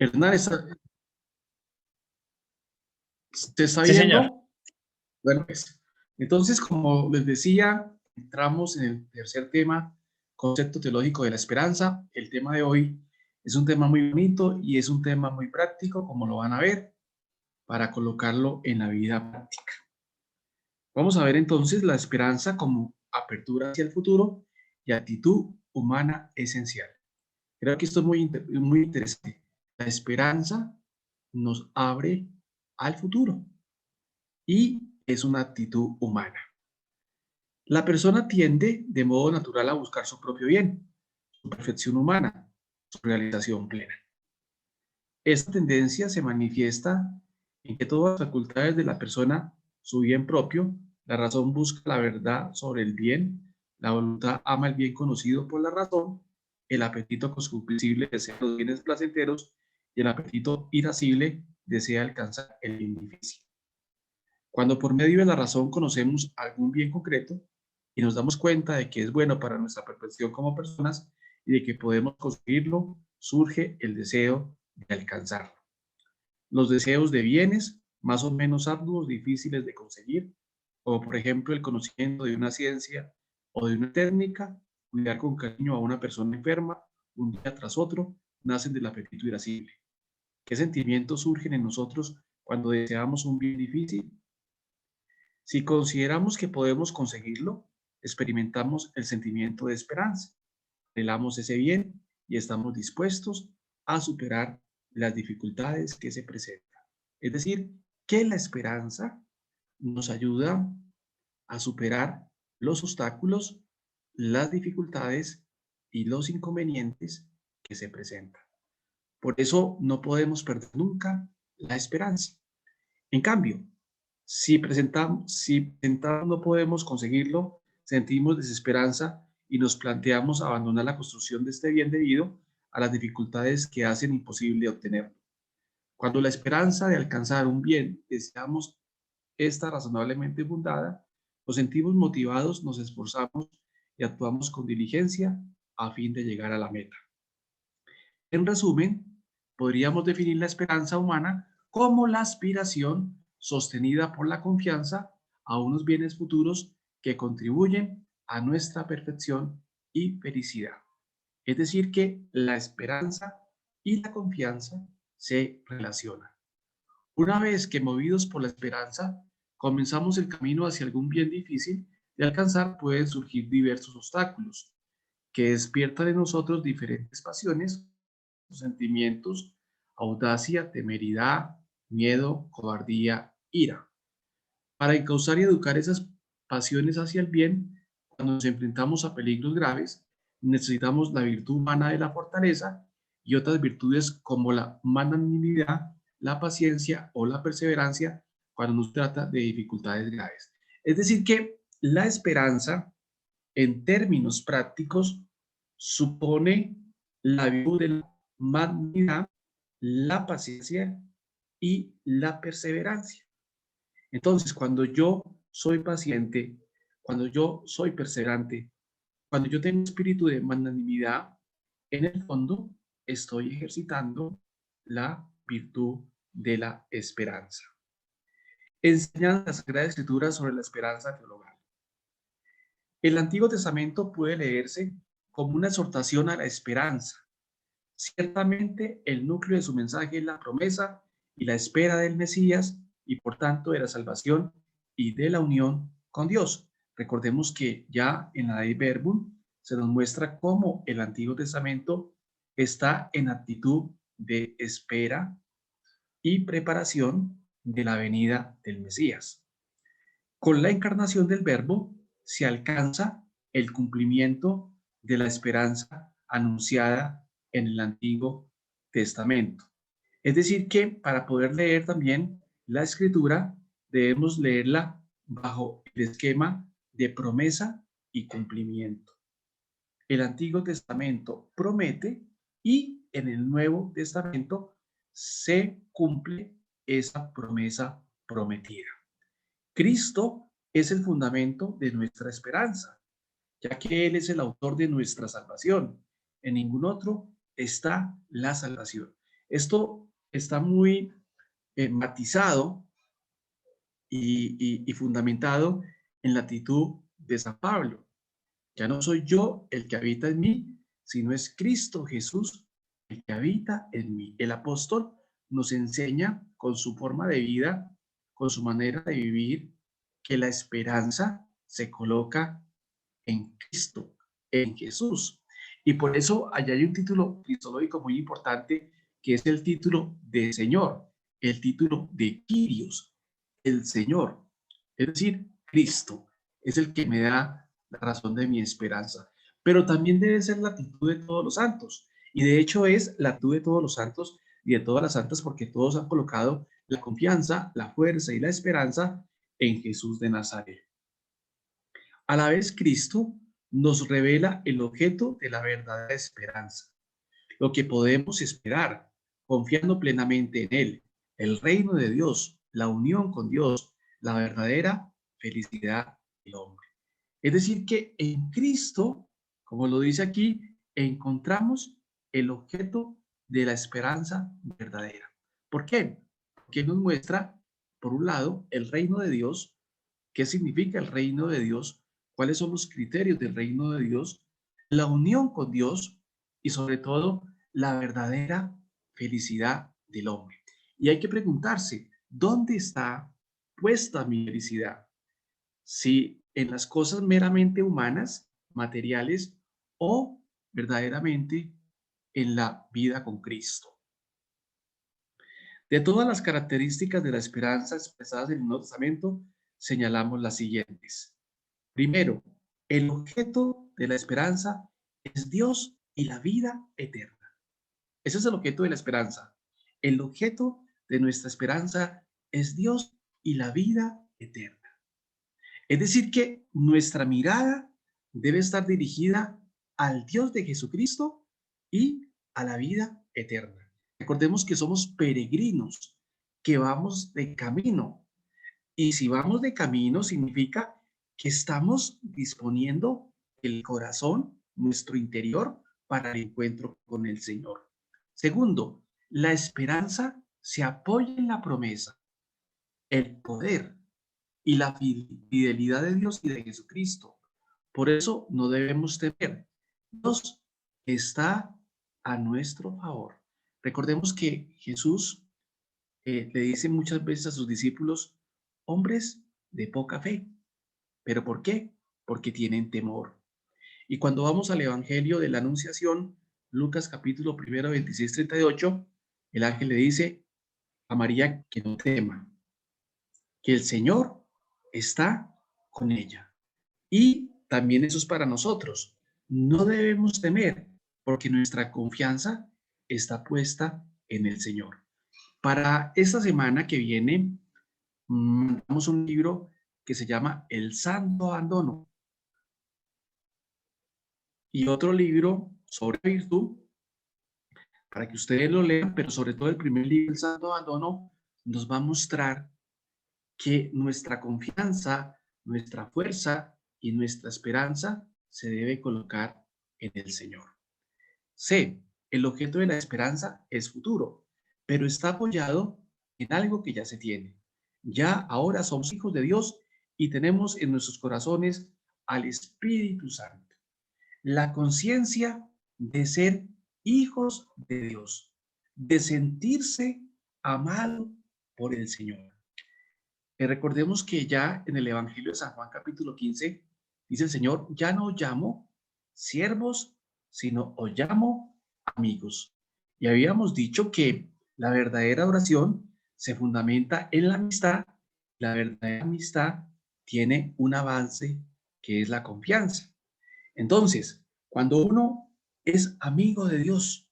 Hernán, ¿se está Sí, señor. viendo? Bueno, pues, entonces, como les decía, entramos en el tercer tema, concepto teológico de la esperanza. El tema de hoy es un tema muy bonito y es un tema muy práctico, como lo van a ver, para colocarlo en la vida práctica. Vamos a ver entonces la esperanza como apertura hacia el futuro y actitud humana esencial. Creo que esto es muy interesante. La esperanza nos abre al futuro y es una actitud humana. La persona tiende de modo natural a buscar su propio bien, su perfección humana, su realización plena. Esta tendencia se manifiesta en que todas las facultades de la persona, su bien propio, la razón busca la verdad sobre el bien, la voluntad ama el bien conocido por la razón, el apetito concupiscible desea los bienes placenteros y el apetito irascible desea alcanzar el bien difícil. Cuando por medio de la razón conocemos algún bien concreto y nos damos cuenta de que es bueno para nuestra perfección como personas y de que podemos conseguirlo, surge el deseo de alcanzarlo. Los deseos de bienes más o menos arduos, difíciles de conseguir, como por ejemplo el conocimiento de una ciencia o de una técnica, cuidar con cariño a una persona enferma un día tras otro, nacen del apetito irascible. ¿Qué sentimientos surgen en nosotros cuando deseamos un bien difícil? Si consideramos que podemos conseguirlo, experimentamos el sentimiento de esperanza, anhelamos ese bien y estamos dispuestos a superar las dificultades que se presentan. Es decir, que la esperanza nos ayuda a superar los obstáculos, las dificultades y los inconvenientes que se presentan. Por eso no podemos perder nunca la esperanza. En cambio, si presentamos no podemos conseguirlo, sentimos desesperanza y nos planteamos abandonar la construcción de este bien debido a las dificultades que hacen imposible obtenerlo. Cuando la esperanza de alcanzar un bien deseamos está razonablemente fundada, nos sentimos motivados, nos esforzamos y actuamos con diligencia a fin de llegar a la meta. En resumen, podríamos definir la esperanza humana como la aspiración sostenida por la confianza a unos bienes futuros que contribuyen a nuestra perfección y felicidad. Es decir, que la esperanza y la confianza se relacionan. Una vez que movidos por la esperanza comenzamos el camino hacia algún bien difícil de alcanzar, pueden surgir diversos obstáculos que despiertan en nosotros diferentes pasiones, sentimientos, audacia, temeridad, miedo, cobardía, ira. Para encauzar y educar esas pasiones hacia el bien, cuando nos enfrentamos a peligros graves, necesitamos la virtud humana de la fortaleza y otras virtudes como la magnanimidad, la paciencia o la perseverancia cuando nos trata de dificultades graves. Es decir, que la esperanza, en términos prácticos, supone la virtud de la magnanimidad, la paciencia y la perseverancia. Entonces, cuando yo soy paciente, cuando yo soy perseverante, cuando yo tengo espíritu de magnanimidad, en el fondo estoy ejercitando la virtud de la esperanza. Enseñan la Sagrada Escritura sobre la esperanza teologal. El Antiguo Testamento puede leerse como una exhortación a la esperanza. Ciertamente, el núcleo de su mensaje es la promesa y la espera del Mesías y por tanto de la salvación y de la unión con Dios. Recordemos que ya en la Dei Verbum se nos muestra cómo el Antiguo Testamento está en actitud de espera y preparación de la venida del Mesías. Con la encarnación del Verbo se alcanza el cumplimiento de la esperanza anunciada en el Antiguo Testamento. Es decir, que para poder leer también la Escritura debemos leerla bajo el esquema de promesa y cumplimiento. El Antiguo Testamento promete y en el Nuevo Testamento se cumple esa promesa prometida. Cristo es el fundamento de nuestra esperanza, ya que Él es el autor de nuestra salvación. En ningún otro está la salvación. Esto está muy matizado y fundamentado en la actitud de San Pablo. Ya no soy yo el que habita en mí, sino es Cristo Jesús el que habita en mí. El apóstol nos enseña con su forma de vida, con su manera de vivir, que la esperanza se coloca en Cristo, en Jesús. Y por eso allá hay un título cristológico muy importante, que es el título de Señor, el título de Kyrios, el Señor. Es decir, Cristo es el que me da la razón de mi esperanza. Pero también debe ser la actitud de todos los santos. Y de hecho es la actitud de todos los santos y de todas las santas, porque todos han colocado la confianza, la fuerza y la esperanza en Jesús de Nazaret. A la vez, Cristo nos revela el objeto de la verdadera esperanza, lo que podemos esperar, confiando plenamente en Él, el reino de Dios, la unión con Dios, la verdadera felicidad del hombre. Es decir, que en Cristo, como lo dice aquí, encontramos el objeto de la esperanza verdadera. ¿Por qué? Porque nos muestra, por un lado, el reino de Dios. ¿Qué significa el reino de Dios? ¿Cuáles son los criterios del reino de Dios? La unión con Dios y sobre todo la verdadera felicidad del hombre. Y hay que preguntarse, ¿dónde está puesta mi felicidad? Si en las cosas meramente humanas, materiales, o verdaderamente en la vida con Cristo. De todas las características de la esperanza expresadas en el Nuevo Testamento, señalamos las siguientes. Primero, el objeto de la esperanza es Dios y la vida eterna. Ese es el objeto de la esperanza. El objeto de nuestra esperanza es Dios y la vida eterna. Es decir, que nuestra mirada debe estar dirigida al Dios de Jesucristo y a la vida eterna. Recordemos que somos peregrinos, que vamos de camino. Y si vamos de camino, significa que estamos disponiendo el corazón, nuestro interior, para el encuentro con el Señor. Segundo, la esperanza se apoya en la promesa, el poder y la fidelidad de Dios y de Jesucristo. Por eso no debemos temer. Dios está a nuestro favor. Recordemos que Jesús le dice muchas veces a sus discípulos, hombres de poca fe. ¿Pero por qué? Porque tienen temor. Y cuando vamos al Evangelio de la Anunciación, Lucas capítulo 1, 26, 38, el ángel le dice a María que no tema, que el Señor está con ella. Y también eso es para nosotros. No debemos temer porque nuestra confianza está puesta en el Señor. Para esta semana que viene, mandamos un libro que se llama El Santo Abandono y otro libro sobre virtud para que ustedes lo lean, pero sobre todo el primer libro, El Santo Abandono, nos va a mostrar que nuestra confianza, nuestra fuerza y nuestra esperanza se debe colocar en el Señor. C. El objeto de la esperanza es futuro, pero está apoyado en algo que ya se tiene. Ya ahora somos hijos de Dios y tenemos en nuestros corazones al Espíritu Santo. La conciencia de ser hijos de Dios, de sentirse amado por el Señor. Recordemos que ya en el Evangelio de San Juan capítulo 15 dice el Señor, ya no os llamo siervos, sino os llamo amigos. Y habíamos dicho que la verdadera oración se fundamenta en la amistad. La verdadera amistad tiene un avance que es la confianza. Entonces, cuando uno es amigo de Dios,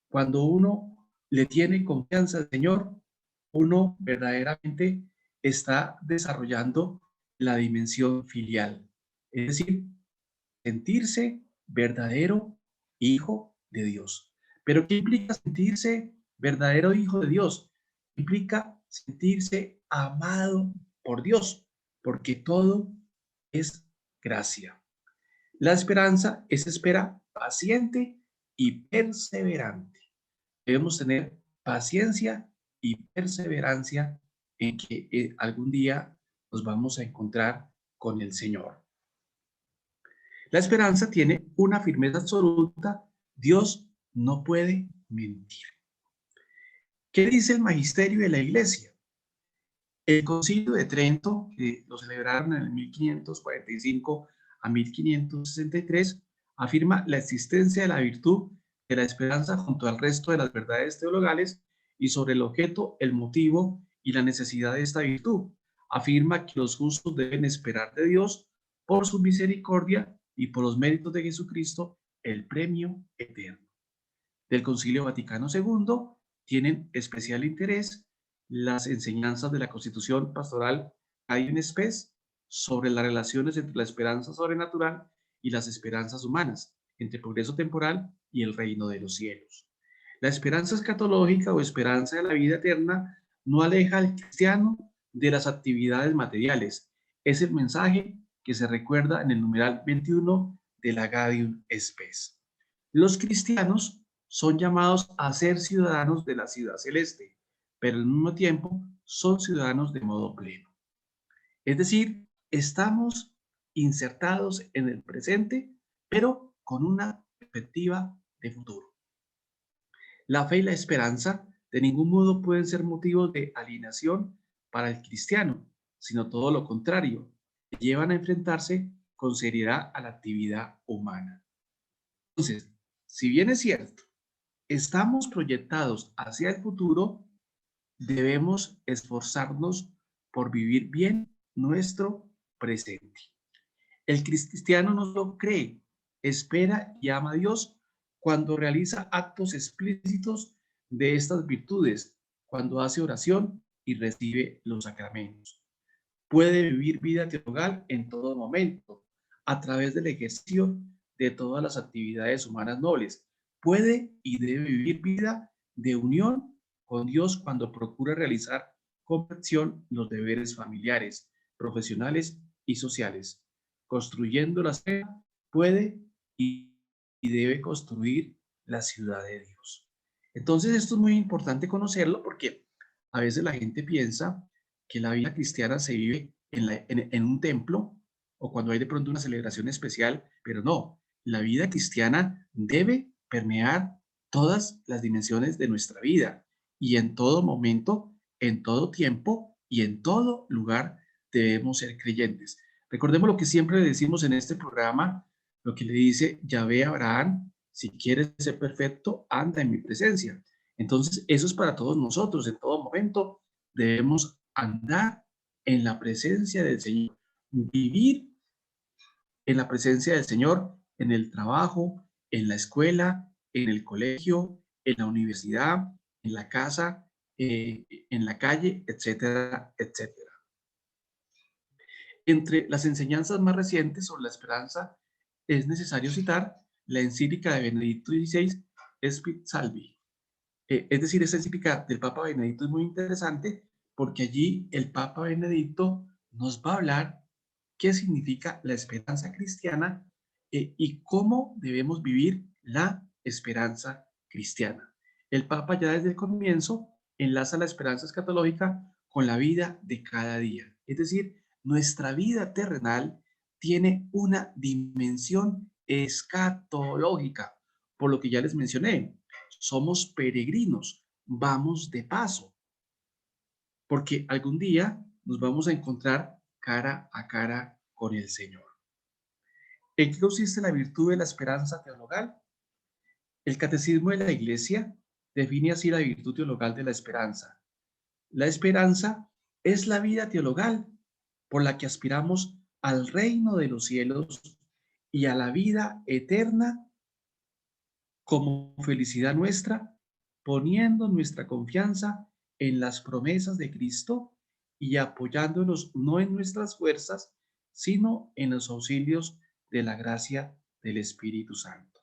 cuando uno le tiene confianza al Señor, uno verdaderamente está desarrollando la dimensión filial, es decir, sentirse verdadero hijo de Dios. Pero ¿qué implica sentirse verdadero hijo de Dios? Implica sentirse amado por Dios, porque todo es gracia. La esperanza es espera paciente y perseverante. Debemos tener paciencia y perseverancia en que algún día nos vamos a encontrar con el Señor. La esperanza tiene una firmeza absoluta. Dios no puede mentir. ¿Qué dice el magisterio de la Iglesia? El Concilio de Trento, que lo celebraron en el 1545 a 1563, afirma la existencia de la virtud de la esperanza junto al resto de las verdades teologales y sobre el objeto, el motivo y la necesidad de esta virtud. Afirma que los justos deben esperar de Dios por su misericordia y por los méritos de Jesucristo el premio eterno. Del Concilio Vaticano II tienen especial interés las enseñanzas de la Constitución Pastoral Gaudium Spes sobre las relaciones entre la esperanza sobrenatural y las esperanzas humanas, entre progreso temporal y el reino de los cielos. La esperanza escatológica o esperanza de la vida eterna no aleja al cristiano de las actividades materiales. Es el mensaje que se recuerda en el numeral 21 de la Gaudium Spes. Los cristianos son llamados a ser ciudadanos de la ciudad celeste, pero al mismo tiempo son ciudadanos de modo pleno. Es decir, estamos insertados en el presente, pero con una perspectiva de futuro. La fe y la esperanza de ningún modo pueden ser motivos de alienación para el cristiano, sino todo lo contrario, llevan a enfrentarse con seriedad a la actividad humana. Entonces, si bien es cierto, estamos proyectados hacia el futuro, debemos esforzarnos por vivir bien nuestro presente. El cristiano no lo cree, espera y ama a Dios cuando realiza actos explícitos de estas virtudes, cuando hace oración y recibe los sacramentos. Puede vivir vida teologal en todo momento, a través del ejercicio de todas las actividades humanas nobles. Puede y debe vivir vida de unión con Dios cuando procura realizar con perfección los deberes familiares, profesionales y sociales. Construyendo la fe, puede y debe construir la ciudad de Dios. Entonces, esto es muy importante conocerlo porque a veces la gente piensa que la vida cristiana se vive en un templo o cuando hay de pronto una celebración especial, pero no, la vida cristiana debe permear todas las dimensiones de nuestra vida y en todo momento, en todo tiempo y en todo lugar debemos ser creyentes. Recordemos lo que siempre le decimos en este programa, lo que le dice Yahvé a Abraham: si quieres ser perfecto, anda en mi presencia. Entonces, eso es para todos nosotros, en todo momento debemos andar en la presencia del Señor, vivir en la presencia del Señor en el trabajo, en la escuela, en el colegio, en la universidad, en la casa, en la calle, etcétera, etcétera. Entre las enseñanzas más recientes sobre la esperanza es necesario citar la encíclica de Benedicto XVI, Spes Salvi. Es decir, esta encíclica del Papa Benedicto es muy interesante porque allí el Papa Benedicto nos va a hablar qué significa la esperanza cristiana y cómo debemos vivir la esperanza cristiana. El Papa ya desde el comienzo enlaza la esperanza escatológica con la vida de cada día. Es decir, nuestra vida terrenal tiene una dimensión escatológica, por lo que ya les mencioné. Somos peregrinos, vamos de paso, porque algún día nos vamos a encontrar cara a cara con el Señor. ¿En qué consiste la virtud de la esperanza teologal? El Catecismo de la Iglesia define así la virtud teologal de la esperanza. La esperanza es la vida teologal por la que aspiramos al reino de los cielos y a la vida eterna como felicidad nuestra, poniendo nuestra confianza en las promesas de Cristo y apoyándonos no en nuestras fuerzas, sino en los auxilios de la gracia del Espíritu Santo.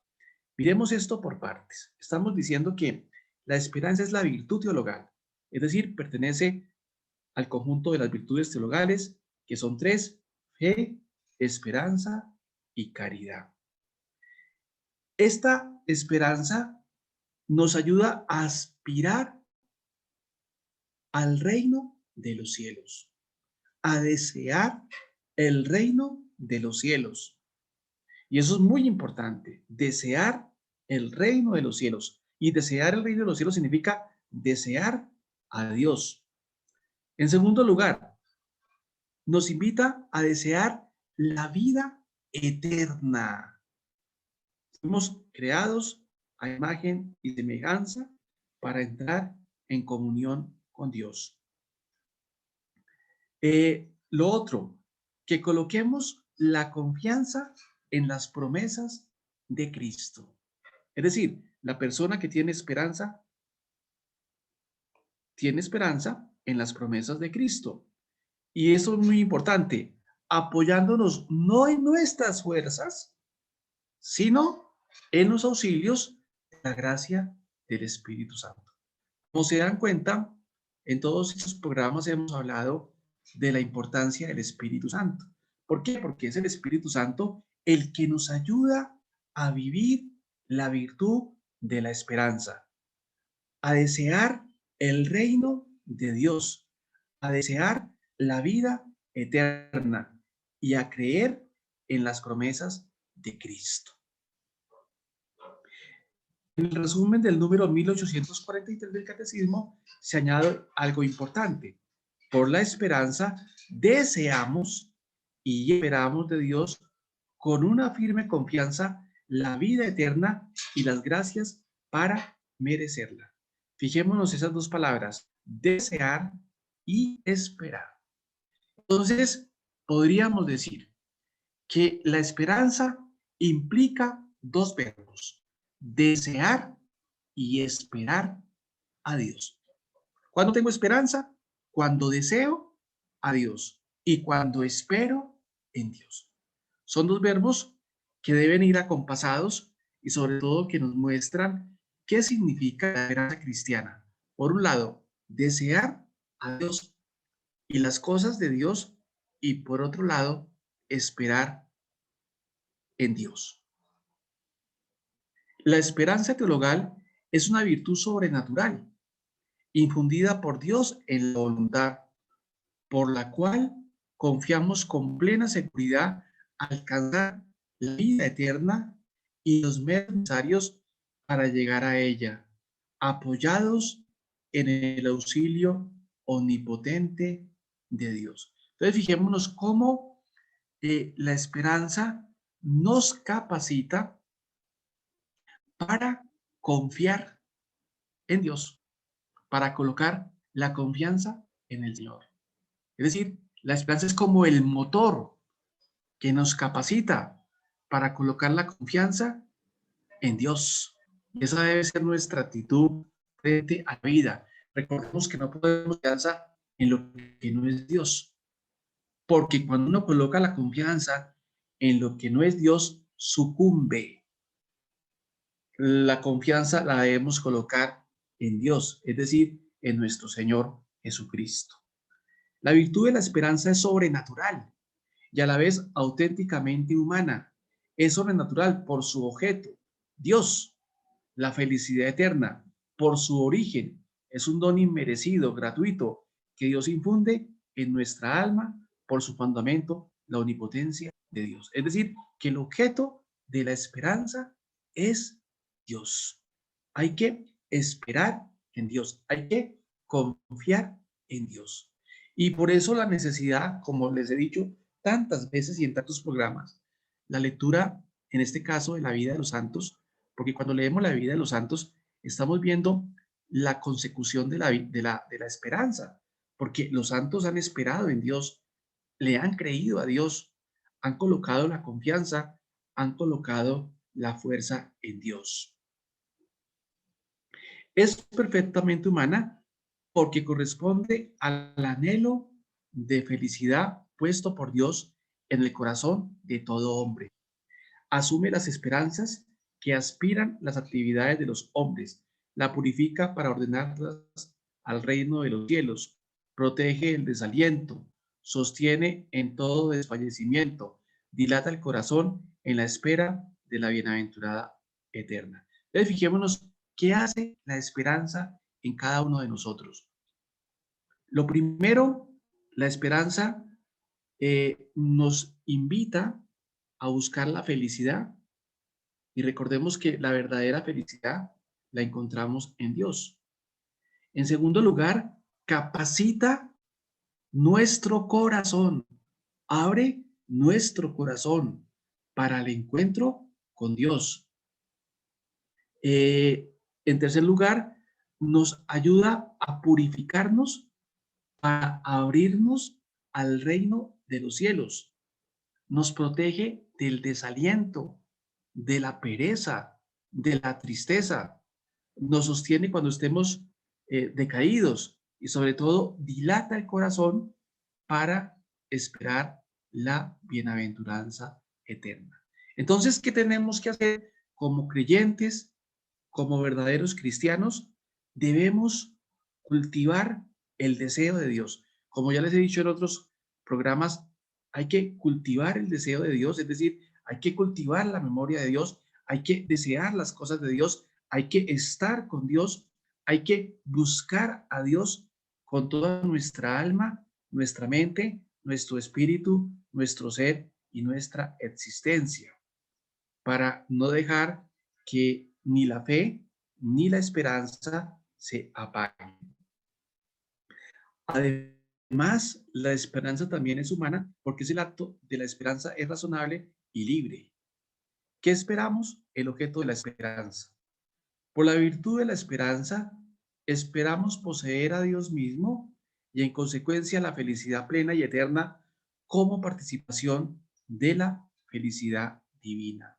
Miremos esto por partes. Estamos diciendo que la esperanza es la virtud teologal, es decir, pertenece al conjunto de las virtudes teologales, que son tres: fe, esperanza y caridad. Esta esperanza nos ayuda a aspirar al reino de los cielos. A desear el reino de los cielos. Y eso es muy importante, desear el reino de los cielos. Y desear el reino de los cielos significa desear a Dios. En segundo lugar, nos invita a desear la vida eterna. Fuimos creados a imagen y semejanza para entrar en comunión con Dios. Lo otro, que coloquemos la confianza en las promesas de Cristo. Es decir, la persona que tiene esperanza en las promesas de Cristo. Y eso es muy importante, apoyándonos no en nuestras fuerzas, sino en los auxilios de la gracia del Espíritu Santo. Como se dan cuenta, en todos estos programas hemos hablado de la importancia del Espíritu Santo. ¿Por qué? Porque es el Espíritu Santo el que nos ayuda a vivir la virtud de la esperanza, a desear el reino de Dios, a desear la vida eterna y a creer en las promesas de Cristo. En el resumen del número 1843 del Catecismo se añade algo importante. Por la esperanza deseamos y esperamos de Dios con una firme confianza la vida eterna y las gracias para merecerla. Fijémonos esas dos palabras, desear y esperar. Entonces, podríamos decir que la esperanza implica dos verbos, desear y esperar a Dios. ¿Cuándo tengo esperanza? Cuando deseo a Dios y cuando espero en Dios. Son dos verbos que deben ir acompasados y sobre todo que nos muestran qué significa la esperanza cristiana. Por un lado, desear a Dios y las cosas de Dios y por otro lado, esperar en Dios. La esperanza teologal es una virtud sobrenatural, infundida por Dios en la voluntad, por la cual confiamos con plena seguridad alcanzar la vida eterna y los medios necesarios para llegar a ella, apoyados en el auxilio omnipotente de Dios. Entonces, fijémonos cómo la esperanza nos capacita para confiar en Dios, para colocar la confianza en el Señor. Es decir, la esperanza es como el motor que nos capacita para colocar la confianza en Dios. Y esa debe ser nuestra actitud frente a la vida. Recordemos que no podemos confianza en lo que no es Dios, porque cuando uno coloca la confianza en lo que no es Dios, sucumbe. La confianza la debemos colocar en Dios, es decir, en nuestro Señor Jesucristo. La virtud de la esperanza es sobrenatural y a la vez auténticamente humana. Es sobrenatural por su objeto, Dios, la felicidad eterna, por su origen. Es un don inmerecido, gratuito, que Dios infunde en nuestra alma por su fundamento, la omnipotencia de Dios. Es decir, que el objeto de la esperanza es Dios. Hay que esperar en Dios, hay que confiar en Dios. Y por eso la necesidad, como les he dicho tantas veces y en tantos programas, la lectura, en este caso, de la vida de los santos, porque cuando leemos la vida de los santos, estamos viendo la consecución de la esperanza, porque los santos han esperado en Dios, le han creído a Dios, han colocado la confianza, han colocado la fuerza en Dios. Es perfectamente humana porque corresponde al anhelo de felicidad puesto por Dios en el corazón de todo hombre. Asume las esperanzas que aspiran las actividades de los hombres, la purifica para ordenarlas al reino de los cielos, protege el desaliento, sostiene en todo desfallecimiento, dilata el corazón en la espera de la bienaventurada eterna. Entonces, fijémonos qué hace la esperanza en cada uno de nosotros. Lo primero, la esperanza nos invita a buscar la felicidad y recordemos que la verdadera felicidad la encontramos en Dios. En segundo lugar, capacita nuestro corazón, abre nuestro corazón para el encuentro con Dios. En tercer lugar, nos ayuda a purificarnos para abrirnos al reino de los cielos. Nos protege del desaliento, de la pereza, de la tristeza. Nos sostiene cuando estemos decaídos y sobre todo dilata el corazón para esperar la bienaventuranza eterna. Entonces, ¿qué tenemos que hacer como creyentes, como verdaderos cristianos? Debemos cultivar el deseo de Dios. Como ya les he dicho en otros programas, hay que cultivar el deseo de Dios, es decir, hay que cultivar la memoria de Dios, hay que desear las cosas de Dios, hay que estar con Dios, hay que buscar a Dios con toda nuestra alma, nuestra mente, nuestro espíritu, nuestro ser y nuestra existencia, para no dejar que ni la fe ni la esperanza se apaguen. Además, la esperanza también es humana porque es el acto de la esperanza es razonable y libre. ¿Qué esperamos? El objeto de la esperanza. Por la virtud de la esperanza, esperamos poseer a Dios mismo y en consecuencia la felicidad plena y eterna como participación de la felicidad divina.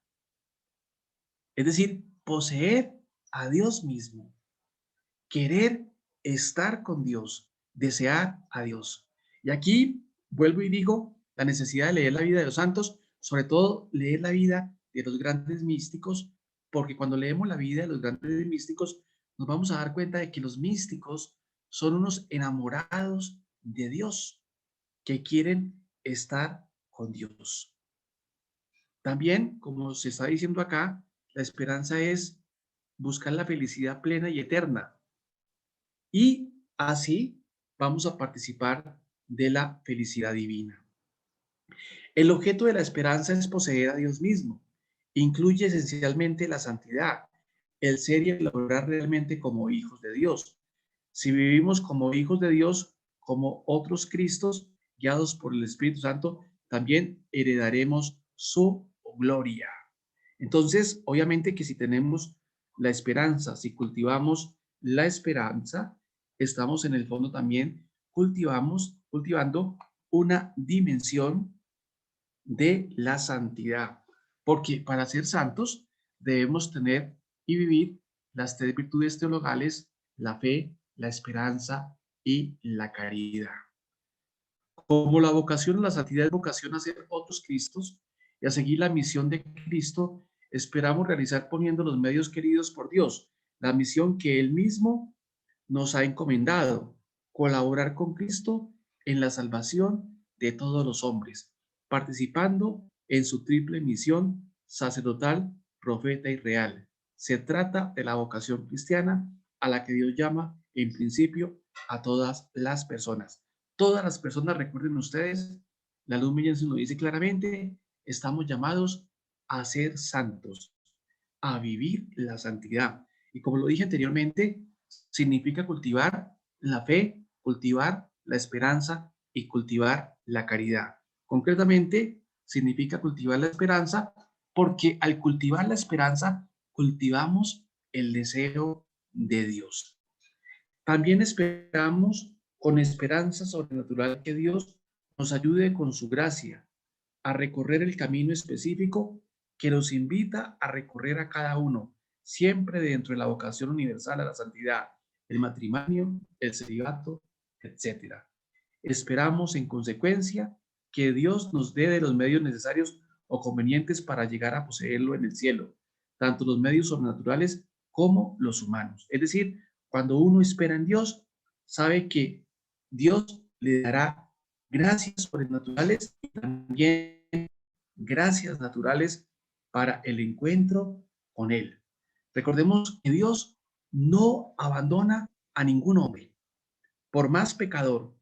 Es decir, poseer a Dios mismo, querer estar con Dios, desear a Dios. Y aquí vuelvo y digo la necesidad de leer la vida de los santos, sobre todo leer la vida de los grandes místicos, porque cuando leemos la vida de los grandes místicos, nos vamos a dar cuenta de que los místicos son unos enamorados de Dios, que quieren estar con Dios. También, como se está diciendo acá, la esperanza es buscar la felicidad plena y eterna. Y así vamos a participar de la felicidad divina. El objeto de la esperanza es poseer a Dios mismo. Incluye esencialmente la santidad, el ser y el lograr realmente como hijos de Dios. Si vivimos como hijos de Dios, como otros Cristos, guiados por el Espíritu Santo, también heredaremos su gloria. Entonces, obviamente que si tenemos la esperanza, si cultivamos la esperanza, estamos en el fondo también cultivando una dimensión de la santidad, porque para ser santos debemos tener y vivir las tres virtudes teologales, la fe, la esperanza y la caridad. Como la vocación a la santidad es vocación a ser otros Cristos y a seguir la misión de Cristo, esperamos realizar poniendo los medios queridos por Dios, la misión que Él mismo nos ha encomendado, colaborar con Cristo en la salvación de todos los hombres, participando en su triple misión sacerdotal, profeta y real. Se trata de la vocación cristiana a la que Dios llama en principio a todas las personas. Todas las personas, recuerden ustedes, la luz Millennium nos dice claramente, estamos llamados a ser santos, a vivir la santidad. Y como lo dije anteriormente, significa cultivar la fe, cultivar la esperanza y cultivar la caridad. Concretamente, significa cultivar la esperanza porque al cultivar la esperanza, cultivamos el deseo de Dios. También esperamos con esperanza sobrenatural que Dios nos ayude con su gracia a recorrer el camino específico que nos invita a recorrer a cada uno, siempre dentro de la vocación universal a la santidad, el matrimonio, el celibato, etc. Esperamos, en consecuencia, que Dios nos dé de los medios necesarios o convenientes para llegar a poseerlo en el cielo, tanto los medios sobrenaturales como los humanos. Es decir, cuando uno espera en Dios, sabe que Dios le dará gracias sobrenaturales y también gracias naturales para el encuentro con Él. Recordemos que Dios no abandona a ningún hombre. Por más pecador,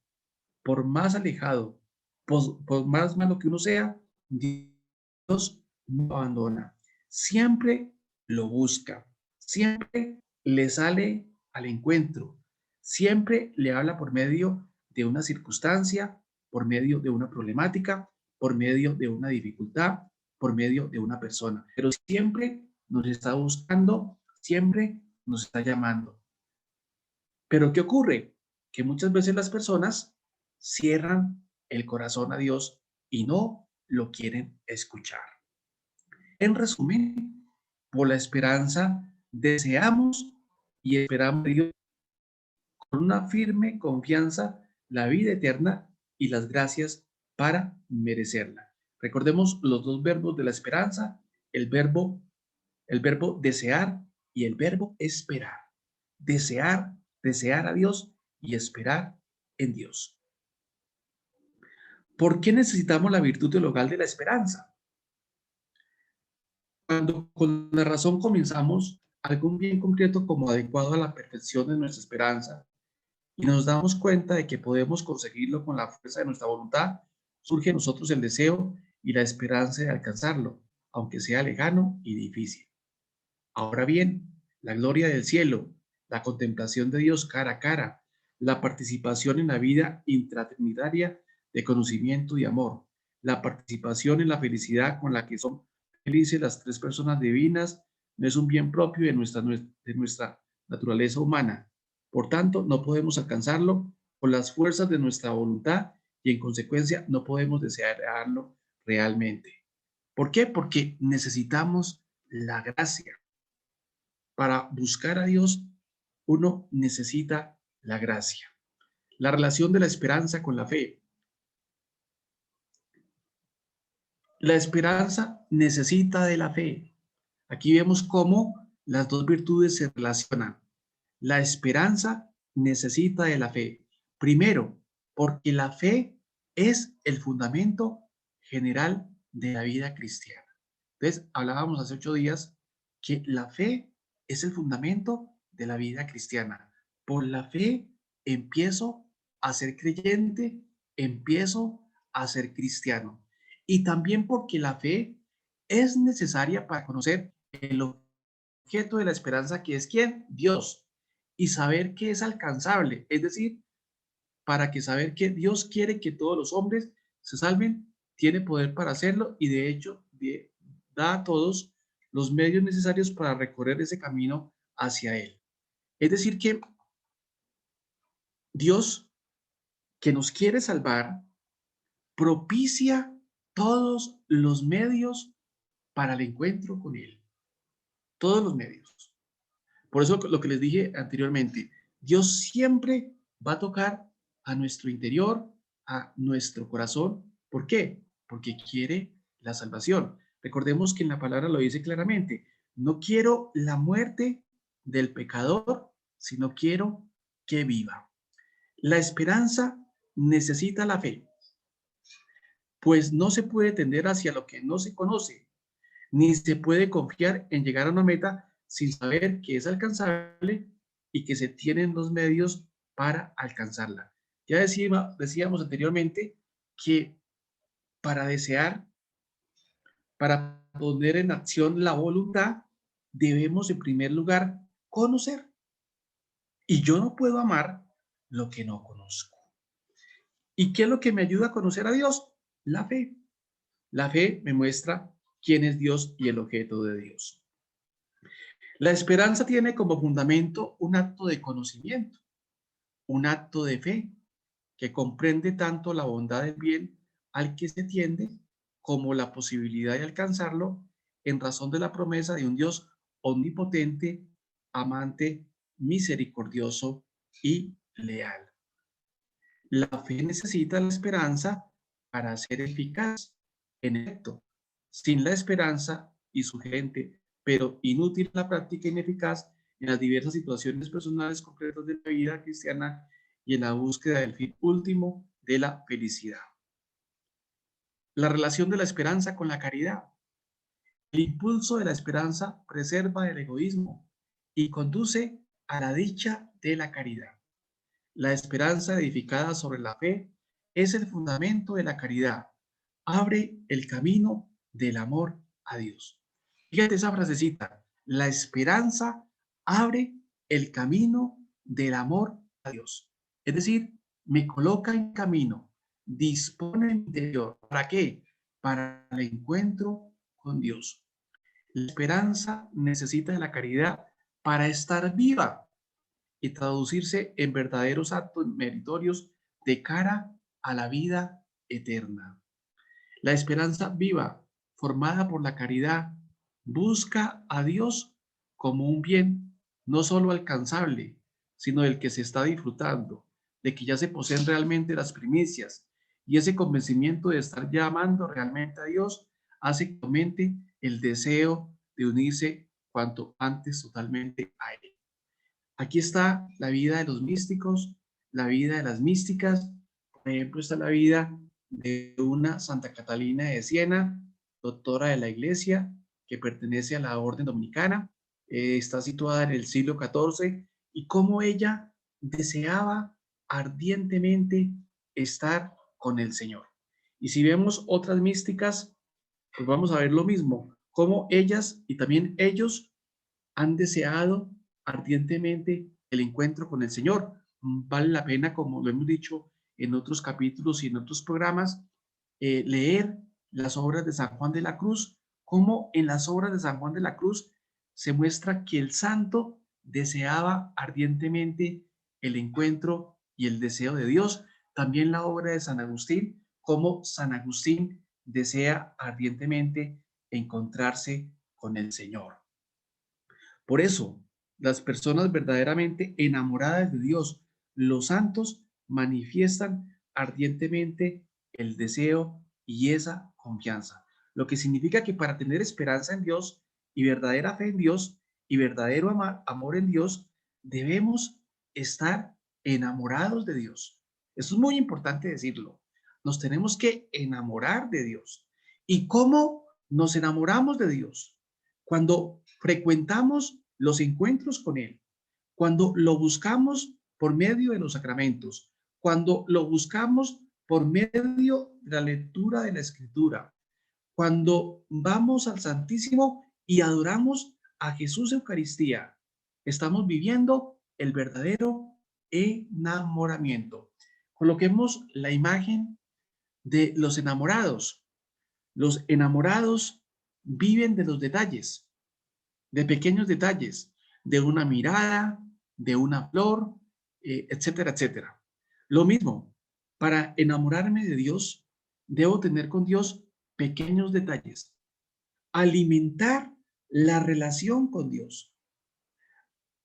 por más alejado, por más malo que uno sea, Dios no abandona. Siempre lo busca, siempre le sale al encuentro, siempre le habla por medio de una circunstancia, por medio de una problemática, por medio de una dificultad, por medio de una persona. Pero siempre nos está buscando, siempre nos está llamando. Pero ¿qué ocurre? Que muchas veces las personas cierran el corazón a Dios y no lo quieren escuchar. En resumen, por la esperanza deseamos y esperamos de Dios con una firme confianza la vida eterna y las gracias para merecerla. Recordemos los dos verbos de la esperanza, el verbo, el verbo desear y el verbo esperar. Desear, desear a Dios y esperar en Dios. ¿Por qué necesitamos la virtud teologal de la esperanza? Cuando con la razón comenzamos algún bien concreto como adecuado a la perfección de nuestra esperanza y nos damos cuenta de que podemos conseguirlo con la fuerza de nuestra voluntad, surge en nosotros el deseo y la esperanza de alcanzarlo, aunque sea lejano y difícil. Ahora bien, la gloria del cielo, la contemplación de Dios cara a cara, la participación en la vida intratrinitaria de conocimiento y amor, la participación en la felicidad con la que son felices las tres personas divinas, no es un bien propio de nuestra naturaleza humana. Por tanto, no podemos alcanzarlo con las fuerzas de nuestra voluntad y en consecuencia no podemos desearlo realmente. ¿Por qué? Porque necesitamos la gracia. Para buscar a Dios, uno necesita la gracia. La relación de la esperanza con la fe. La esperanza necesita de la fe. Aquí vemos cómo las dos virtudes se relacionan. La esperanza necesita de la fe. Primero, porque la fe es el fundamento general de la vida cristiana. Entonces, hablábamos hace 8 días que la fe es el fundamento de la vida cristiana. Por la fe empiezo a ser creyente, empiezo a ser cristiano. Y también porque la fe es necesaria para conocer el objeto de la esperanza, que es ¿quién? Dios. Y saber que es alcanzable, es decir, para que saber que Dios quiere que todos los hombres se salven, tiene poder para hacerlo y de hecho da a todos los medios necesarios para recorrer ese camino hacia Él. Es decir, que Dios, que nos quiere salvar, propicia todos los medios para el encuentro con Él. Todos los medios. Por eso lo que les dije anteriormente, Dios siempre va a tocar a nuestro interior, a nuestro corazón. ¿Por qué? Porque quiere la salvación. Recordemos que en la palabra lo dice claramente, no quiero la muerte del pecador, sino quiero que viva. La esperanza necesita la fe, pues no se puede tender hacia lo que no se conoce, ni se puede confiar en llegar a una meta sin saber que es alcanzable y que se tienen los medios para alcanzarla. Ya decíamos anteriormente que para desear, para poner en acción la voluntad, debemos en primer lugar conocer. Y yo no puedo amar lo que no conozco. ¿Y qué es lo que me ayuda a conocer a Dios? La fe. La fe me muestra quién es Dios y el objeto de Dios. La esperanza tiene como fundamento un acto de conocimiento, un acto de fe, que comprende tanto la bondad del bien al que se tiende como la posibilidad de alcanzarlo en razón de la promesa de un Dios omnipotente, amante, misericordioso y leal. La fe necesita la esperanza para ser eficaz. En efecto, sin la esperanza y sugerente, pero inútil en la práctica, ineficaz en las diversas situaciones personales concretas de la vida cristiana y en la búsqueda del fin último de la felicidad. La relación de la esperanza con la caridad. El impulso de la esperanza preserva el egoísmo y conduce a la dicha de la caridad. La esperanza edificada sobre la fe es el fundamento de la caridad. Abre el camino del amor a Dios. Fíjate esa frasecita. La esperanza abre el camino del amor a Dios. Es decir, me coloca en camino, dispone mi interior. ¿Para qué? Para el encuentro con Dios. La esperanza necesita de la caridad para estar viva y traducirse en verdaderos actos meritorios de cara a la vida eterna. La esperanza viva, formada por la caridad, busca a Dios como un bien no solo alcanzable, sino del que se está disfrutando, de que ya se poseen realmente las primicias, y ese convencimiento de estar llamando realmente a Dios hace que aumente el deseo de unirse cuanto antes totalmente a Él. Aquí está la vida de los místicos, la vida de las místicas. Por ejemplo, está la vida de una Santa Catalina de Siena, doctora de la Iglesia, que pertenece a la Orden Dominicana. Está situada en el siglo XIV y cómo ella deseaba ardientemente estar con el Señor. Y si vemos otras místicas, pues vamos a ver lo mismo, cómo ellas y también ellos han deseado ardientemente el encuentro con el Señor. Vale la pena, como lo hemos dicho en otros capítulos y en otros programas, leer las obras de San Juan de la Cruz, como en las obras de San Juan de la Cruz se muestra que el santo deseaba ardientemente el encuentro y el deseo de Dios. También la obra de San Agustín, como San Agustín desea ardientemente encontrarse con el Señor. Por eso, las personas verdaderamente enamoradas de Dios, los santos, manifiestan ardientemente el deseo y esa confianza. Lo que significa que para tener esperanza en Dios y verdadera fe en Dios y verdadero amor en Dios, debemos estar enamorados de Dios. Eso es muy importante decirlo. Nos tenemos que enamorar de Dios. ¿Y cómo nos enamoramos de Dios? Cuando frecuentamos los encuentros con Él, cuando lo buscamos por medio de los sacramentos, cuando lo buscamos por medio de la lectura de la Escritura, cuando vamos al Santísimo y adoramos a Jesús Eucaristía, estamos viviendo el verdadero enamoramiento. Coloquemos la imagen de los enamorados. Los enamorados viven de los detalles, de pequeños detalles, de una mirada, de una flor, etcétera, etcétera. Lo mismo, para enamorarme de Dios, debo tener con Dios pequeños detalles, alimentar la relación con Dios,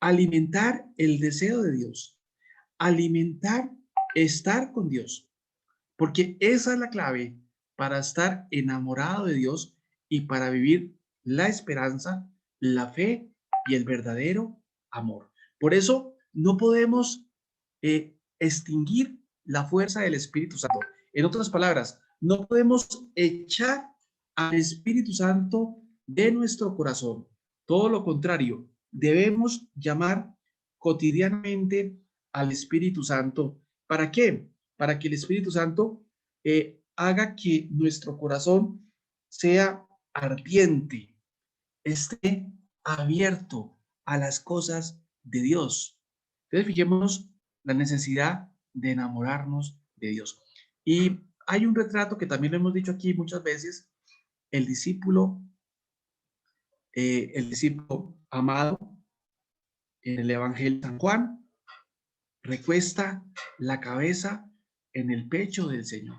alimentar el deseo de Dios, alimentar estar con Dios, porque esa es la clave para estar enamorado de Dios y para vivir la esperanza, la fe y el verdadero amor. Por eso no podemos extinguir la fuerza del Espíritu Santo. En otras palabras, no podemos echar al Espíritu Santo de nuestro corazón. Todo lo contrario, debemos llamar cotidianamente al Espíritu Santo. ¿Para qué? Para que el Espíritu Santo haga que nuestro corazón sea ardiente, esté abierto a las cosas de Dios. Entonces, fijémonos la necesidad de enamorarnos de Dios. Y hay un retrato que también lo hemos dicho aquí muchas veces, el discípulo, amado en el Evangelio de San Juan, recuesta la cabeza en el pecho del Señor.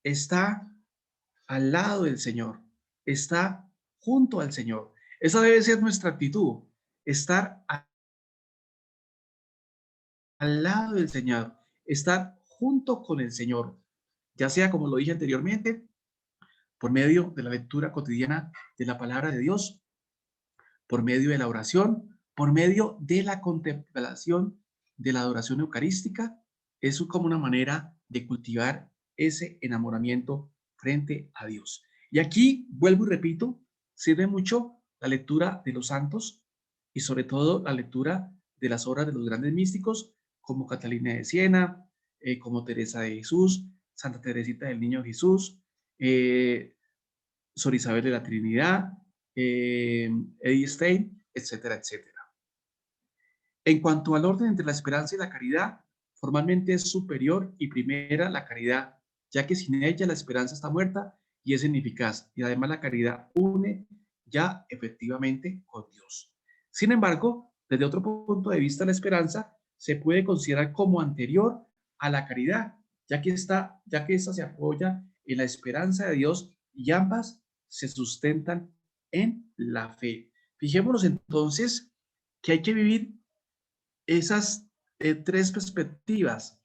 Está al lado del Señor, está junto al Señor. Esa debe ser nuestra actitud, estar al lado del Señor, estar junto con el Señor, ya sea como lo dije anteriormente, por medio de la lectura cotidiana de la palabra de Dios, por medio de la oración, por medio de la contemplación de la adoración eucarística. Es como una manera de cultivar ese enamoramiento frente a Dios. Y aquí, vuelvo y repito, sirve mucho la lectura de los santos y sobre todo la lectura de las obras de los grandes místicos como Catalina de Siena, como Teresa de Jesús, Santa Teresita del Niño Jesús, Sor Isabel de la Trinidad, Edith Stein, etcétera, etcétera. En cuanto al orden entre la esperanza y la caridad, formalmente es superior y primera la caridad, ya que sin ella la esperanza está muerta y es ineficaz, y además la caridad une ya efectivamente con Dios. Sin embargo, desde otro punto de vista, la esperanza se puede considerar como anterior a la caridad, ya que esta se apoya en la esperanza de Dios y ambas se sustentan en la fe. Fijémonos entonces que hay que vivir esas tres perspectivas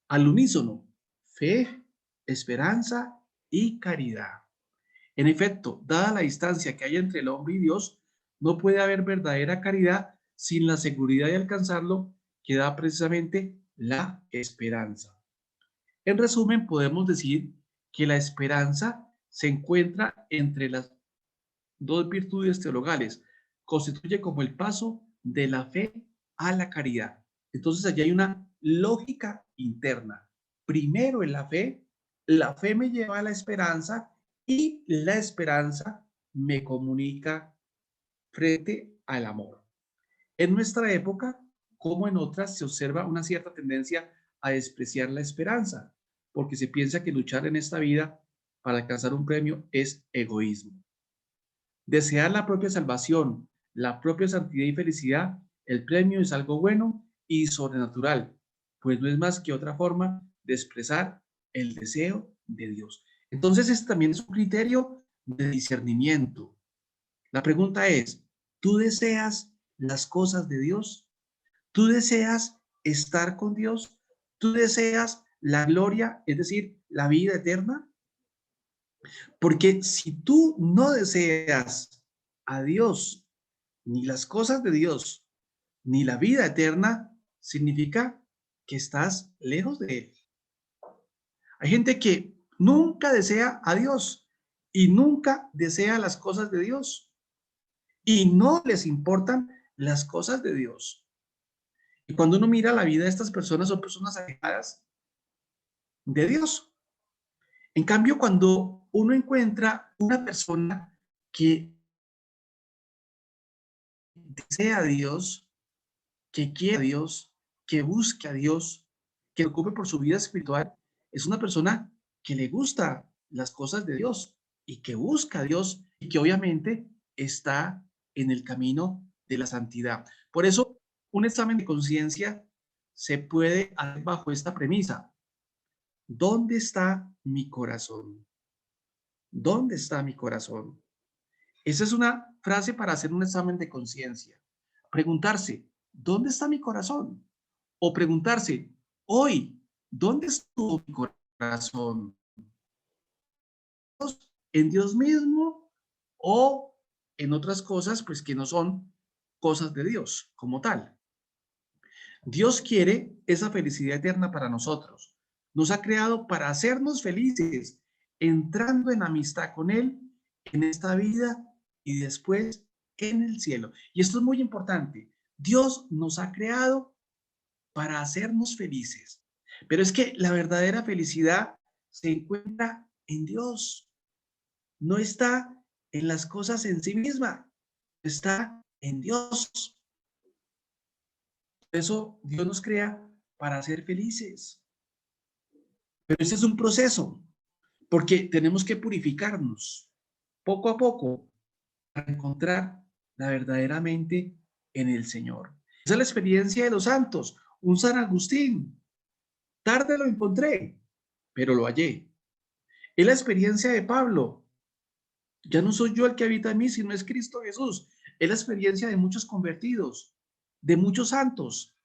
al unísono: fe, esperanza y caridad. En efecto, dada la distancia que hay entre el hombre y Dios, no puede haber verdadera caridad sin la seguridad de alcanzarlo que da precisamente la esperanza. En resumen, podemos decir que la esperanza se encuentra entre las dos virtudes teologales, constituye como el paso de la fe a la caridad. Entonces allí hay una lógica interna. Primero en la fe me lleva a la esperanza y la esperanza me comunica frente al amor. En nuestra época, como en otras, se observa una cierta tendencia a despreciar la esperanza, porque se piensa que luchar en esta vida para alcanzar un premio es egoísmo. Desear la propia salvación, la propia santidad y felicidad, el premio es algo bueno y sobrenatural, pues no es más que otra forma de expresar el deseo de Dios. Entonces, este también es un criterio de discernimiento. La pregunta es, ¿tú deseas las cosas de Dios? ¿Tú deseas estar con Dios? ¿Tú deseas la gloria, es decir, la vida eterna? Porque si tú no deseas a Dios, ni las cosas de Dios, ni la vida eterna, significa que estás lejos de Él. Hay gente que nunca desea a Dios y nunca desea las cosas de Dios y no les importan las cosas de Dios. Y cuando uno mira la vida de estas personas, son personas alejadas de Dios. En cambio, cuando uno encuentra una persona que desea a Dios, que quiere a Dios, que busque a Dios, que se ocupe por su vida espiritual, es una persona que le gusta las cosas de Dios y que busca a Dios y que obviamente está en el camino de la santidad. Por eso, un examen de conciencia se puede hacer bajo esta premisa: ¿dónde está mi corazón? ¿Dónde está mi corazón? Esa es una frase para hacer un examen de conciencia. Preguntarse, ¿dónde está mi corazón? O preguntarse, hoy, ¿dónde estuvo mi corazón? ¿En Dios mismo o en otras cosas, pues que no son cosas de Dios como tal? Dios quiere esa felicidad eterna para nosotros. Nos ha creado para hacernos felices, entrando en amistad con Él en esta vida y después en el cielo. Y esto es muy importante. Dios nos ha creado para hacernos felices. Pero es que la verdadera felicidad se encuentra en Dios. No está en las cosas en sí misma, está en Dios. Por eso Dios nos crea para ser felices. Pero ese es un proceso, porque tenemos que purificarnos poco a poco para encontrar la verdaderamente en el Señor. Esa es la experiencia de los santos. Un San Agustín, tarde lo encontré, pero lo hallé. Es la experiencia de Pablo. Ya no soy yo el que habita en mí, sino es Cristo Jesús. Es la experiencia de muchos convertidos, de muchos santos,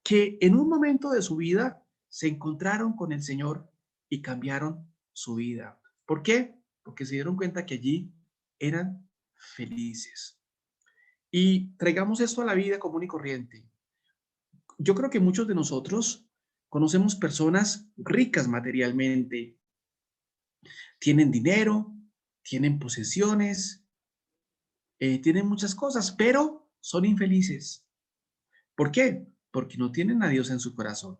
que en un momento de su vida se encontraron con el Señor y cambiaron su vida. ¿Por qué? Porque se dieron cuenta que allí eran felices. Y traigamos esto a la vida común y corriente. Yo creo que muchos de nosotros conocemos personas ricas materialmente, tienen dinero, tienen posesiones, tienen muchas cosas, pero son infelices. ¿Por qué? porque no tienen a Dios en su corazón.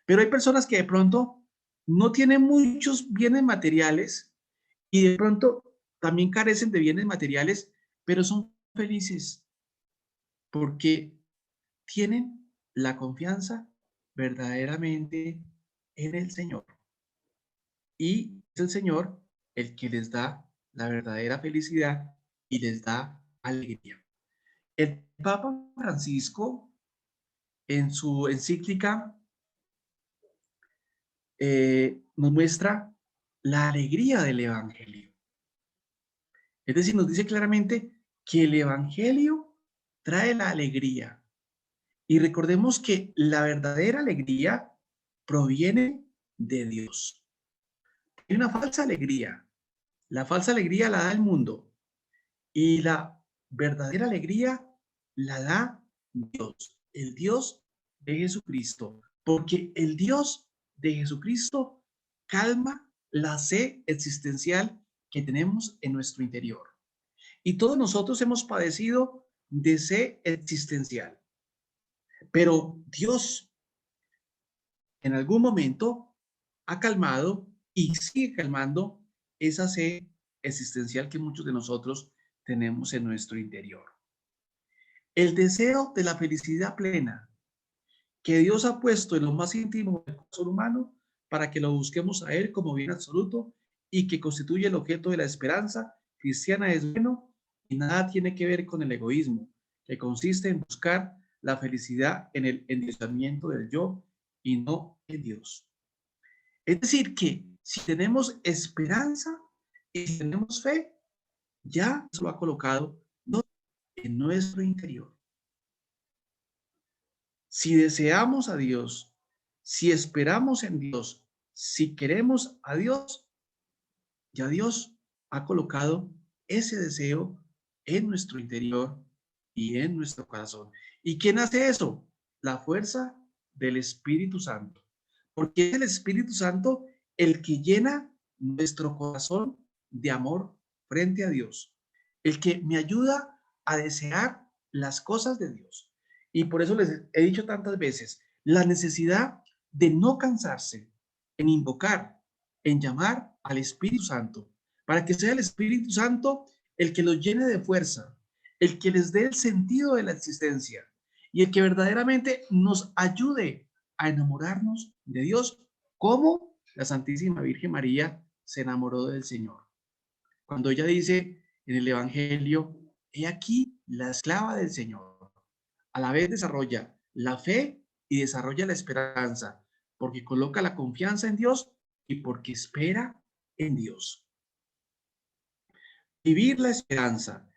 Pero hay personas que de pronto no tienen muchos bienes materiales y de pronto también carecen de bienes materiales, pero son felices porque tienen la confianza verdaderamente en el Señor. Y es el Señor el que les da la verdadera felicidad y les da alegría. El Papa Francisco, en su encíclica, nos muestra la alegría del Evangelio. Es decir, nos dice claramente que el Evangelio trae la alegría. Y recordemos que la verdadera alegría proviene de Dios. Hay una falsa alegría. La falsa alegría la da el mundo y la verdadera alegría la da Dios, el Dios de Jesucristo, porque el Dios de Jesucristo calma la sed existencial que tenemos en nuestro interior. Y todos nosotros hemos padecido de sed existencial, pero Dios en algún momento ha calmado y sigue calmando esa sed existencial que muchos de nosotros tenemos en nuestro interior. El deseo de la felicidad plena que Dios ha puesto en lo más íntimo del corazón humano para que lo busquemos a Él como bien absoluto y que constituye el objeto de la esperanza cristiana es bueno y nada tiene que ver con el egoísmo, que consiste en buscar la felicidad en el endiosamiento del yo y no en Dios. Es decir, que si tenemos esperanza y si tenemos fe, ya se lo ha colocado en nuestro interior. Si deseamos a Dios, si esperamos en Dios, si queremos a Dios, ya Dios ha colocado ese deseo en nuestro interior y en nuestro corazón. ¿Y quién hace eso? La fuerza del Espíritu Santo. Porque es el Espíritu Santo el que llena nuestro corazón de amor frente a Dios. El que me ayuda a desear las cosas de Dios. Y por eso les he dicho tantas veces, la necesidad de no cansarse en invocar, en llamar al Espíritu Santo, para que sea el Espíritu Santo el que los llene de fuerza, el que les dé el sentido de la existencia y el que verdaderamente nos ayude a enamorarnos de Dios como la Santísima Virgen María se enamoró del Señor. Cuando ella dice en el Evangelio, he aquí la esclava del Señor, a la vez desarrolla la fe y desarrolla la esperanza, porque coloca la confianza en Dios y porque espera en Dios. Vivir la esperanza,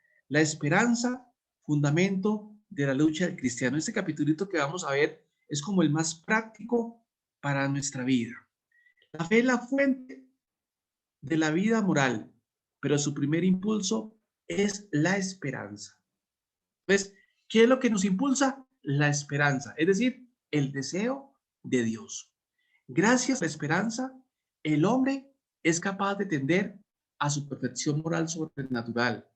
fundamento de la lucha del cristiano. Este capitulito que vamos a ver es como el más práctico para nuestra vida. La fe es la fuente de la vida moral, pero su primer impulso es la esperanza. Entonces, ¿qué es lo que nos impulsa? La esperanza, es decir, el deseo de Dios. Gracias a la esperanza, el hombre es capaz de tender a su perfección moral sobrenatural,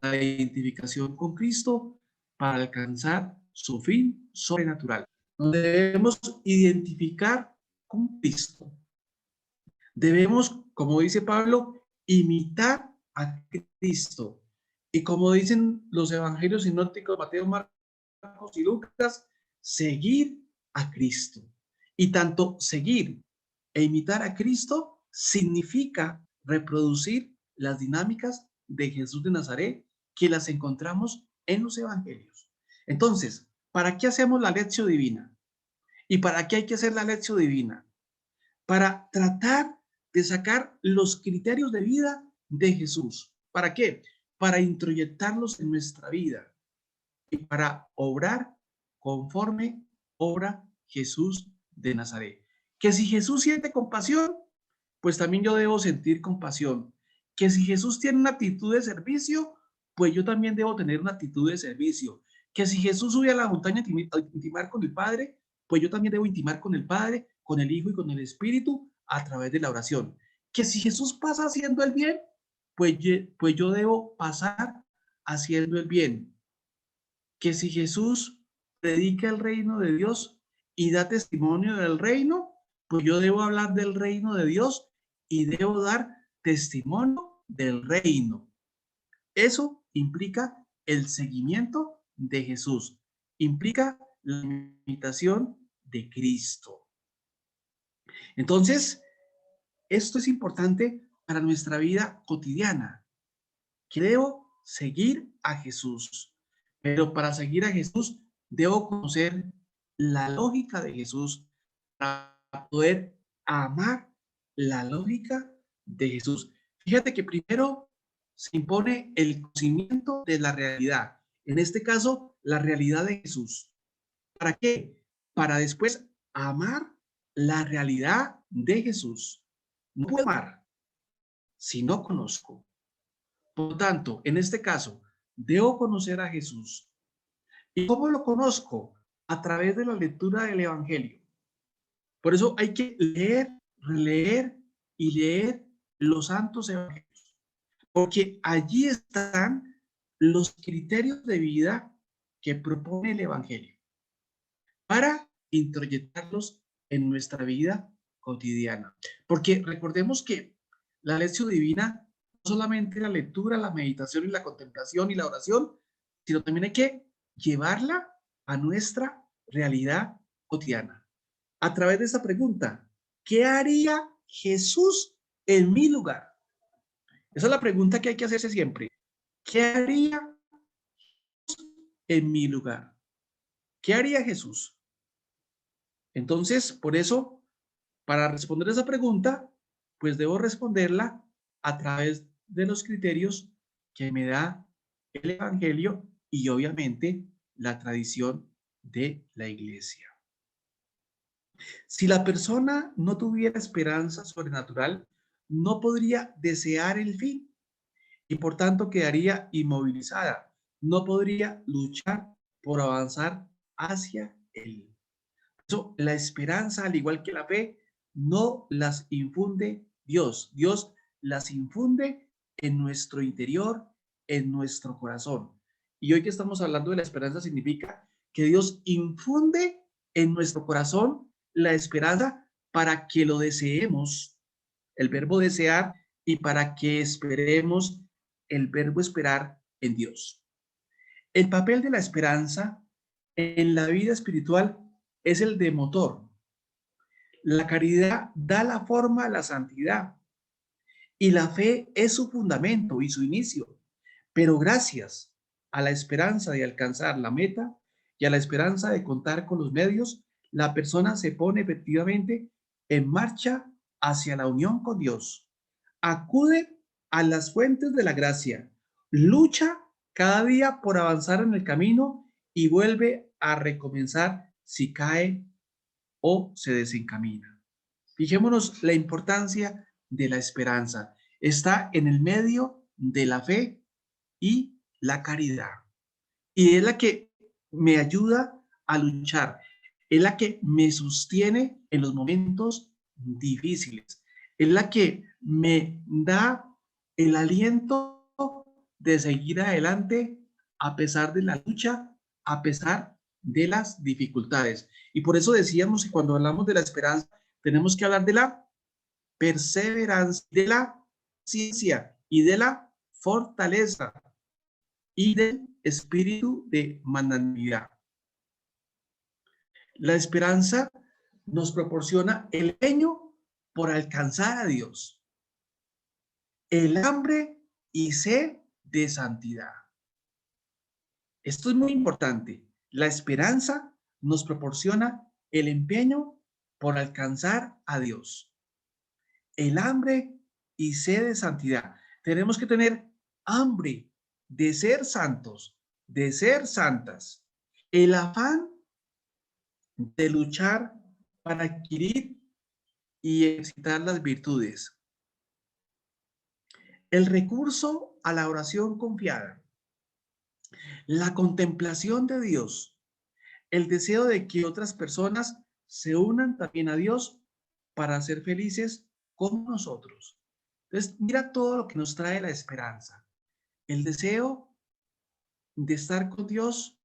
la identificación con Cristo para alcanzar su fin sobrenatural. Nos debemos identificar con Cristo. Debemos, como dice Pablo, imitar a Cristo. Y como dicen los evangelios sinópticos, Mateo, Marcos y Lucas, seguir a Cristo. Y tanto seguir e imitar a Cristo significa reproducir las dinámicas de Jesús de Nazaret que las encontramos en los evangelios. Entonces, ¿para qué hacemos la lección divina? ¿Y para qué hay que hacer la lección divina? Para tratar de sacar los criterios de vida de Jesús. ¿Para qué? Para introyectarlos en nuestra vida y para obrar conforme obra Jesús de Nazaret. Que si Jesús siente compasión, pues también yo debo sentir compasión. Que si Jesús tiene una actitud de servicio, pues yo también debo tener una actitud de servicio. Que si Jesús sube a la montaña a intimar con el Padre, pues yo también debo intimar con el Padre, con el Hijo y con el Espíritu a través de la oración. Que si Jesús pasa haciendo el bien, pues yo debo pasar haciendo el bien. Que si Jesús predica el reino de Dios y da testimonio del reino, pues yo debo hablar del reino de Dios y debo dar testimonio del reino. Eso implica el seguimiento de Jesús, implica la imitación de Cristo. Entonces, esto es importante para nuestra vida cotidiana, que debo seguir a Jesús. Pero para seguir a Jesús, debo conocer la lógica de Jesús para poder amar la lógica de Jesús. Fíjate que primero se impone el conocimiento de la realidad. En este caso, la realidad de Jesús. ¿Para qué? Para después amar la realidad de Jesús. No puedo amar si no conozco. Por lo tanto, en este caso, debo conocer a Jesús. ¿Y cómo lo conozco? A través de la lectura del Evangelio. Por eso hay que leer, releer y leer los santos evangelios, porque allí están los criterios de vida que propone el Evangelio para introyectarlos en nuestra vida cotidiana. Porque recordemos que la lección divina no solamente la lectura, la meditación y la contemplación y la oración, sino también hay que llevarla a nuestra realidad cotidiana. A través de esa pregunta, ¿qué haría Jesús en mi lugar? Esa es la pregunta que hay que hacerse siempre. ¿Qué haría en mi lugar? ¿Qué haría Jesús? Entonces, por eso, para responder esa pregunta, pues debo responderla a través de los criterios que me da el Evangelio y obviamente la tradición de la Iglesia. Si la persona no tuviera esperanza sobrenatural, no podría desear el fin y por tanto quedaría inmovilizada. No podría luchar por avanzar hacia él. Eso, la esperanza, al igual que la fe, no las infunde Dios. Dios las infunde en nuestro interior, en nuestro corazón. Y hoy que estamos hablando de la esperanza, significa que Dios infunde en nuestro corazón la esperanza para que lo deseemos, el verbo desear, y para que esperemos, el verbo esperar en Dios. El papel de la esperanza en la vida espiritual es el de motor. La caridad da la forma a la santidad y la fe es su fundamento y su inicio. Pero gracias a la esperanza de alcanzar la meta y a la esperanza de contar con los medios, la persona se pone efectivamente en marcha hacia la unión con Dios. Acude a las fuentes de la gracia, lucha cada día por avanzar en el camino y vuelve a recomenzar si cae o se desencamina. Fijémonos la importancia de la esperanza. Está en el medio de la fe y la caridad. Y es la que me ayuda a luchar. Es la que me sostiene en los momentos difíciles. Es la que me da el aliento de seguir adelante a pesar de la lucha, a pesar de las dificultades. Y por eso decíamos que cuando hablamos de la esperanza, tenemos que hablar de la perseverancia, de la ciencia y de la fortaleza y del espíritu de magnanimidad. La esperanza nos proporciona el empeño por alcanzar a Dios, el hambre y sed de santidad. Esto es muy importante. La esperanza nos proporciona el empeño por alcanzar a Dios, el hambre y sed de santidad. Tenemos que tener hambre de ser santos, de ser santas. El afán de luchar para adquirir y excitar las virtudes. El recurso a la oración confiada. La contemplación de Dios. El deseo de que otras personas se unan también a Dios para ser felices como nosotros. Entonces, mira todo lo que nos trae la esperanza. El deseo de estar con Dios,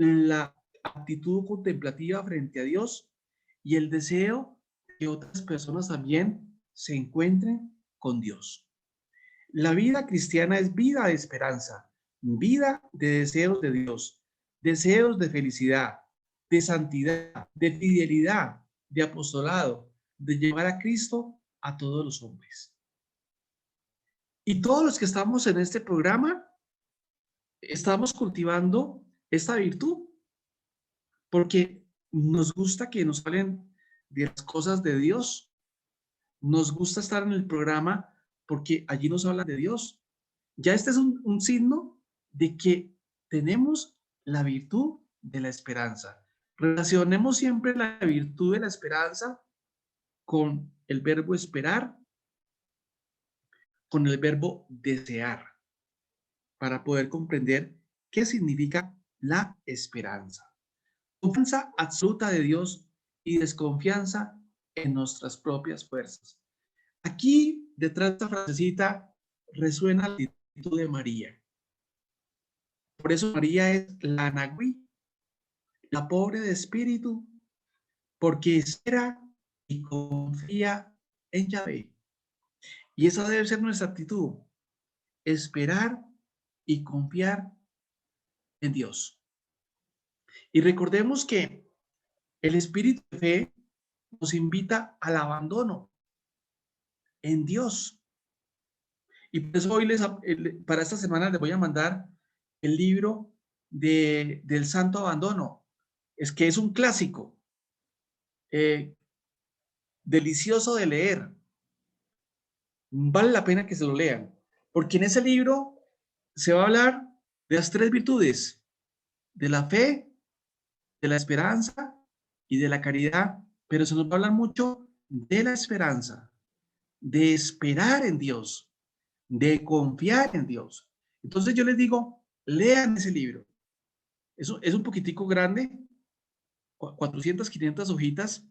la actitud contemplativa frente a Dios y el deseo que otras personas también se encuentren con Dios. La vida cristiana es vida de esperanza, vida de deseos de Dios, deseos de felicidad, de santidad, de fidelidad, de apostolado, de llevar a Cristo a todos los hombres. Y todos los que estamos en este programa, estamos cultivando esta virtud, porque nos gusta que nos hablen de las cosas de Dios, nos gusta estar en el programa porque allí nos hablan de Dios. Ya este es un signo de que tenemos la virtud de la esperanza. Relacionemos siempre la virtud de la esperanza con el verbo esperar, con el verbo desear, para poder comprender qué significa la esperanza. Confianza absoluta de Dios y desconfianza en nuestras propias fuerzas. Aquí, detrás de esta frasecita, resuena la actitud de María. Por eso María es la Anagüí, la pobre de espíritu, porque espera y confía en Yahvé. Y esa debe ser nuestra actitud, esperar y confiar en Dios. Y recordemos que el espíritu de fe nos invita al abandono en Dios. Y por eso hoy para esta semana les voy a mandar el libro del Santo Abandono. Es que es un clásico, delicioso de leer. Vale la pena que se lo lean, porque en ese libro se va a hablar de las tres virtudes, de la fe, de la esperanza y de la caridad, pero se nos va a hablar mucho de la esperanza, de esperar en Dios, de confiar en Dios. Entonces yo les digo, lean ese libro. Eso es un poquitico grande, 400, 500 hojitas,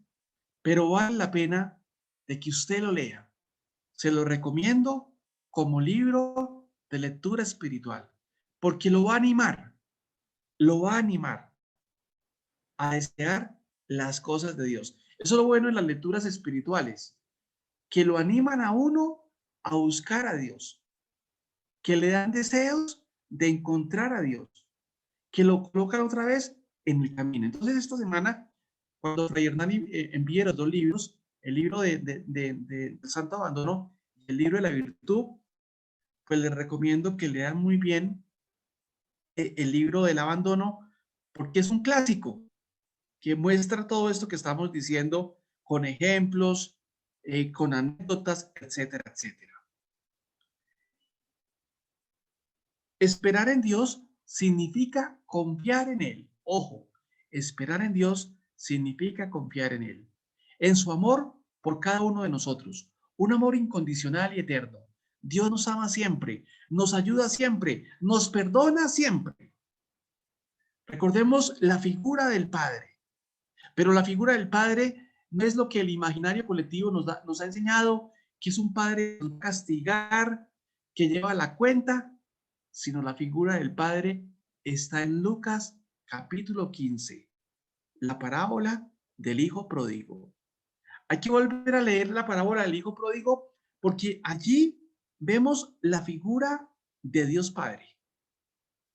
pero vale la pena de que usted lo lea. Se lo recomiendo como libro de lectura espiritual, porque lo va a animar a desear las cosas de Dios. Eso es lo bueno en las lecturas espirituales, que lo animan a uno a buscar a Dios, que le dan deseos de encontrar a Dios, que lo colocan otra vez en el camino. Entonces, esta semana, cuando Fray Hernán envíe los dos libros, el libro de Santo Abandono y el libro de la Virtud, pues les recomiendo que lean muy bien el libro del Abandono, porque es un clásico que muestra todo esto que estamos diciendo con ejemplos, con anécdotas, etcétera, etcétera. Esperar en Dios significa confiar en Él. Ojo, esperar en Dios significa confiar en Él, en su amor por cada uno de nosotros, un amor incondicional y eterno. Dios nos ama siempre, nos ayuda siempre, nos perdona siempre. Recordemos la figura del Padre, pero la figura del Padre no es lo que el imaginario colectivo nos ha enseñado, que es un Padre que nos va a castigar, que lleva la cuenta, sino la figura del Padre está en Lucas capítulo 15, la parábola del Hijo Pródigo. Hay que volver a leer la parábola del Hijo Pródigo porque allí vemos la figura de Dios Padre.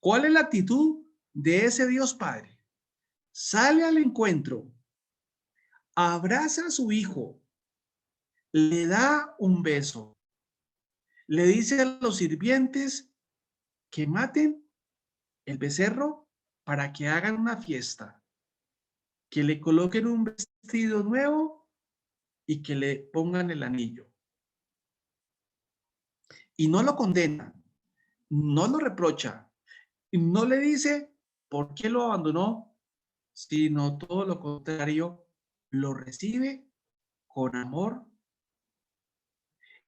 ¿Cuál es la actitud de ese Dios Padre? Sale al encuentro, abraza a su hijo, le da un beso, le dice a los sirvientes que maten el becerro para que hagan una fiesta, que le coloquen un vestido nuevo y que le pongan el anillo. Y no lo condena, no lo reprocha, no le dice por qué lo abandonó, sino todo lo contrario, lo recibe con amor.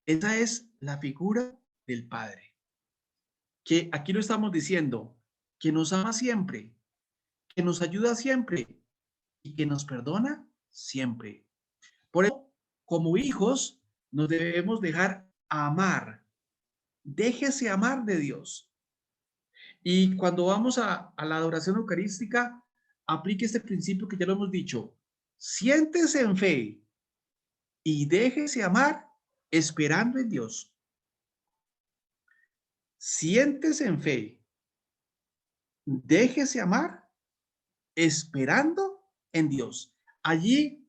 Esa es la figura del Padre, que aquí lo estamos diciendo, que nos ama siempre, que nos ayuda siempre y que nos perdona siempre. Por eso, como hijos, nos debemos dejar amar. Déjese amar de Dios. Y cuando vamos a la adoración eucarística, aplique este principio que ya lo hemos dicho. Siéntese en fe y déjese amar esperando en Dios. Siéntese en fe, déjese amar esperando en Dios. Allí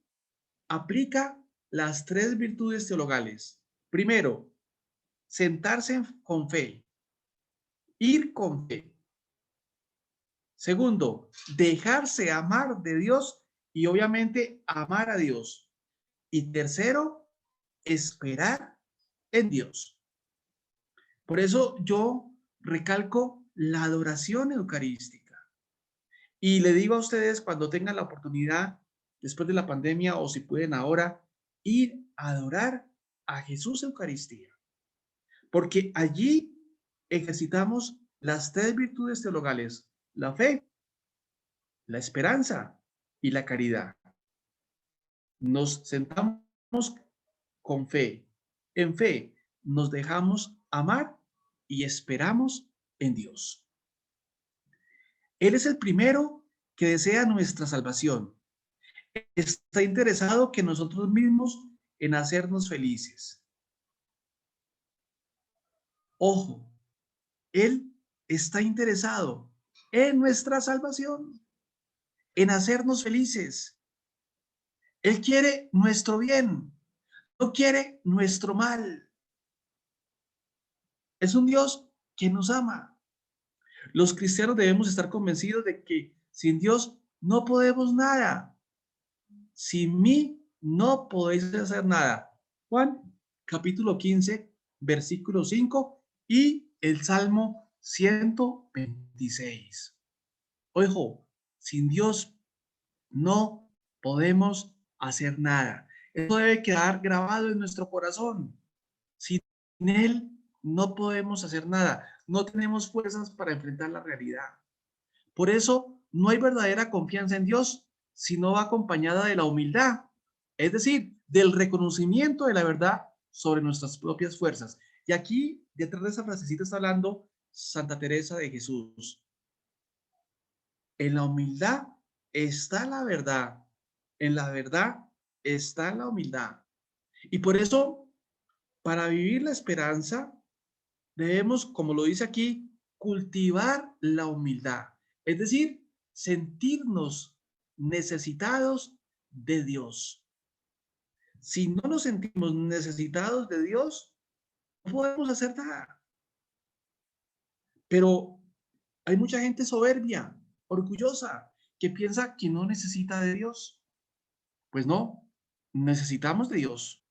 aplica las tres virtudes teologales. Primero, con fe, ir con fe. Segundo, dejarse amar de Dios y obviamente amar a Dios. Y tercero, esperar en Dios. Por eso yo recalco la adoración eucarística. Y le digo a ustedes, cuando tengan la oportunidad, después de la pandemia o si pueden ahora, ir a adorar a Jesús Eucaristía. Porque allí ejercitamos las tres virtudes teologales: la fe, la esperanza y la caridad. Nos sentamos con fe. En fe nos dejamos amar y esperamos en Dios. Él es el primero que desea nuestra salvación. Está interesado que nosotros mismos en hacernos felices. Ojo, Él está interesado en nuestra salvación, en hacernos felices. Él quiere nuestro bien, no quiere nuestro mal. Es un Dios que nos ama. Los cristianos debemos estar convencidos de que sin Dios no podemos nada. Sin mí no podéis hacer nada. Juan, capítulo 15, versículo 5 y el Salmo 126. Ojo, sin Dios no podemos hacer nada. Eso debe quedar grabado en nuestro corazón. Sin Él no podemos hacer nada. No tenemos fuerzas para enfrentar la realidad. Por eso no hay verdadera confianza en Dios si no va acompañada de la humildad, es decir, del reconocimiento de la verdad sobre nuestras propias fuerzas. Y aquí, detrás de esa frasecita está hablando Santa Teresa de Jesús. En la humildad está la verdad. En la verdad está la humildad. Y por eso, para vivir la esperanza, debemos, como lo dice aquí, cultivar la humildad. Es decir, sentirnos necesitados de Dios. Si no nos sentimos necesitados de Dios, no podemos hacer nada. Pero hay mucha gente soberbia, orgullosa, que piensa que no necesita de Dios. Pues no, necesitamos de Dios,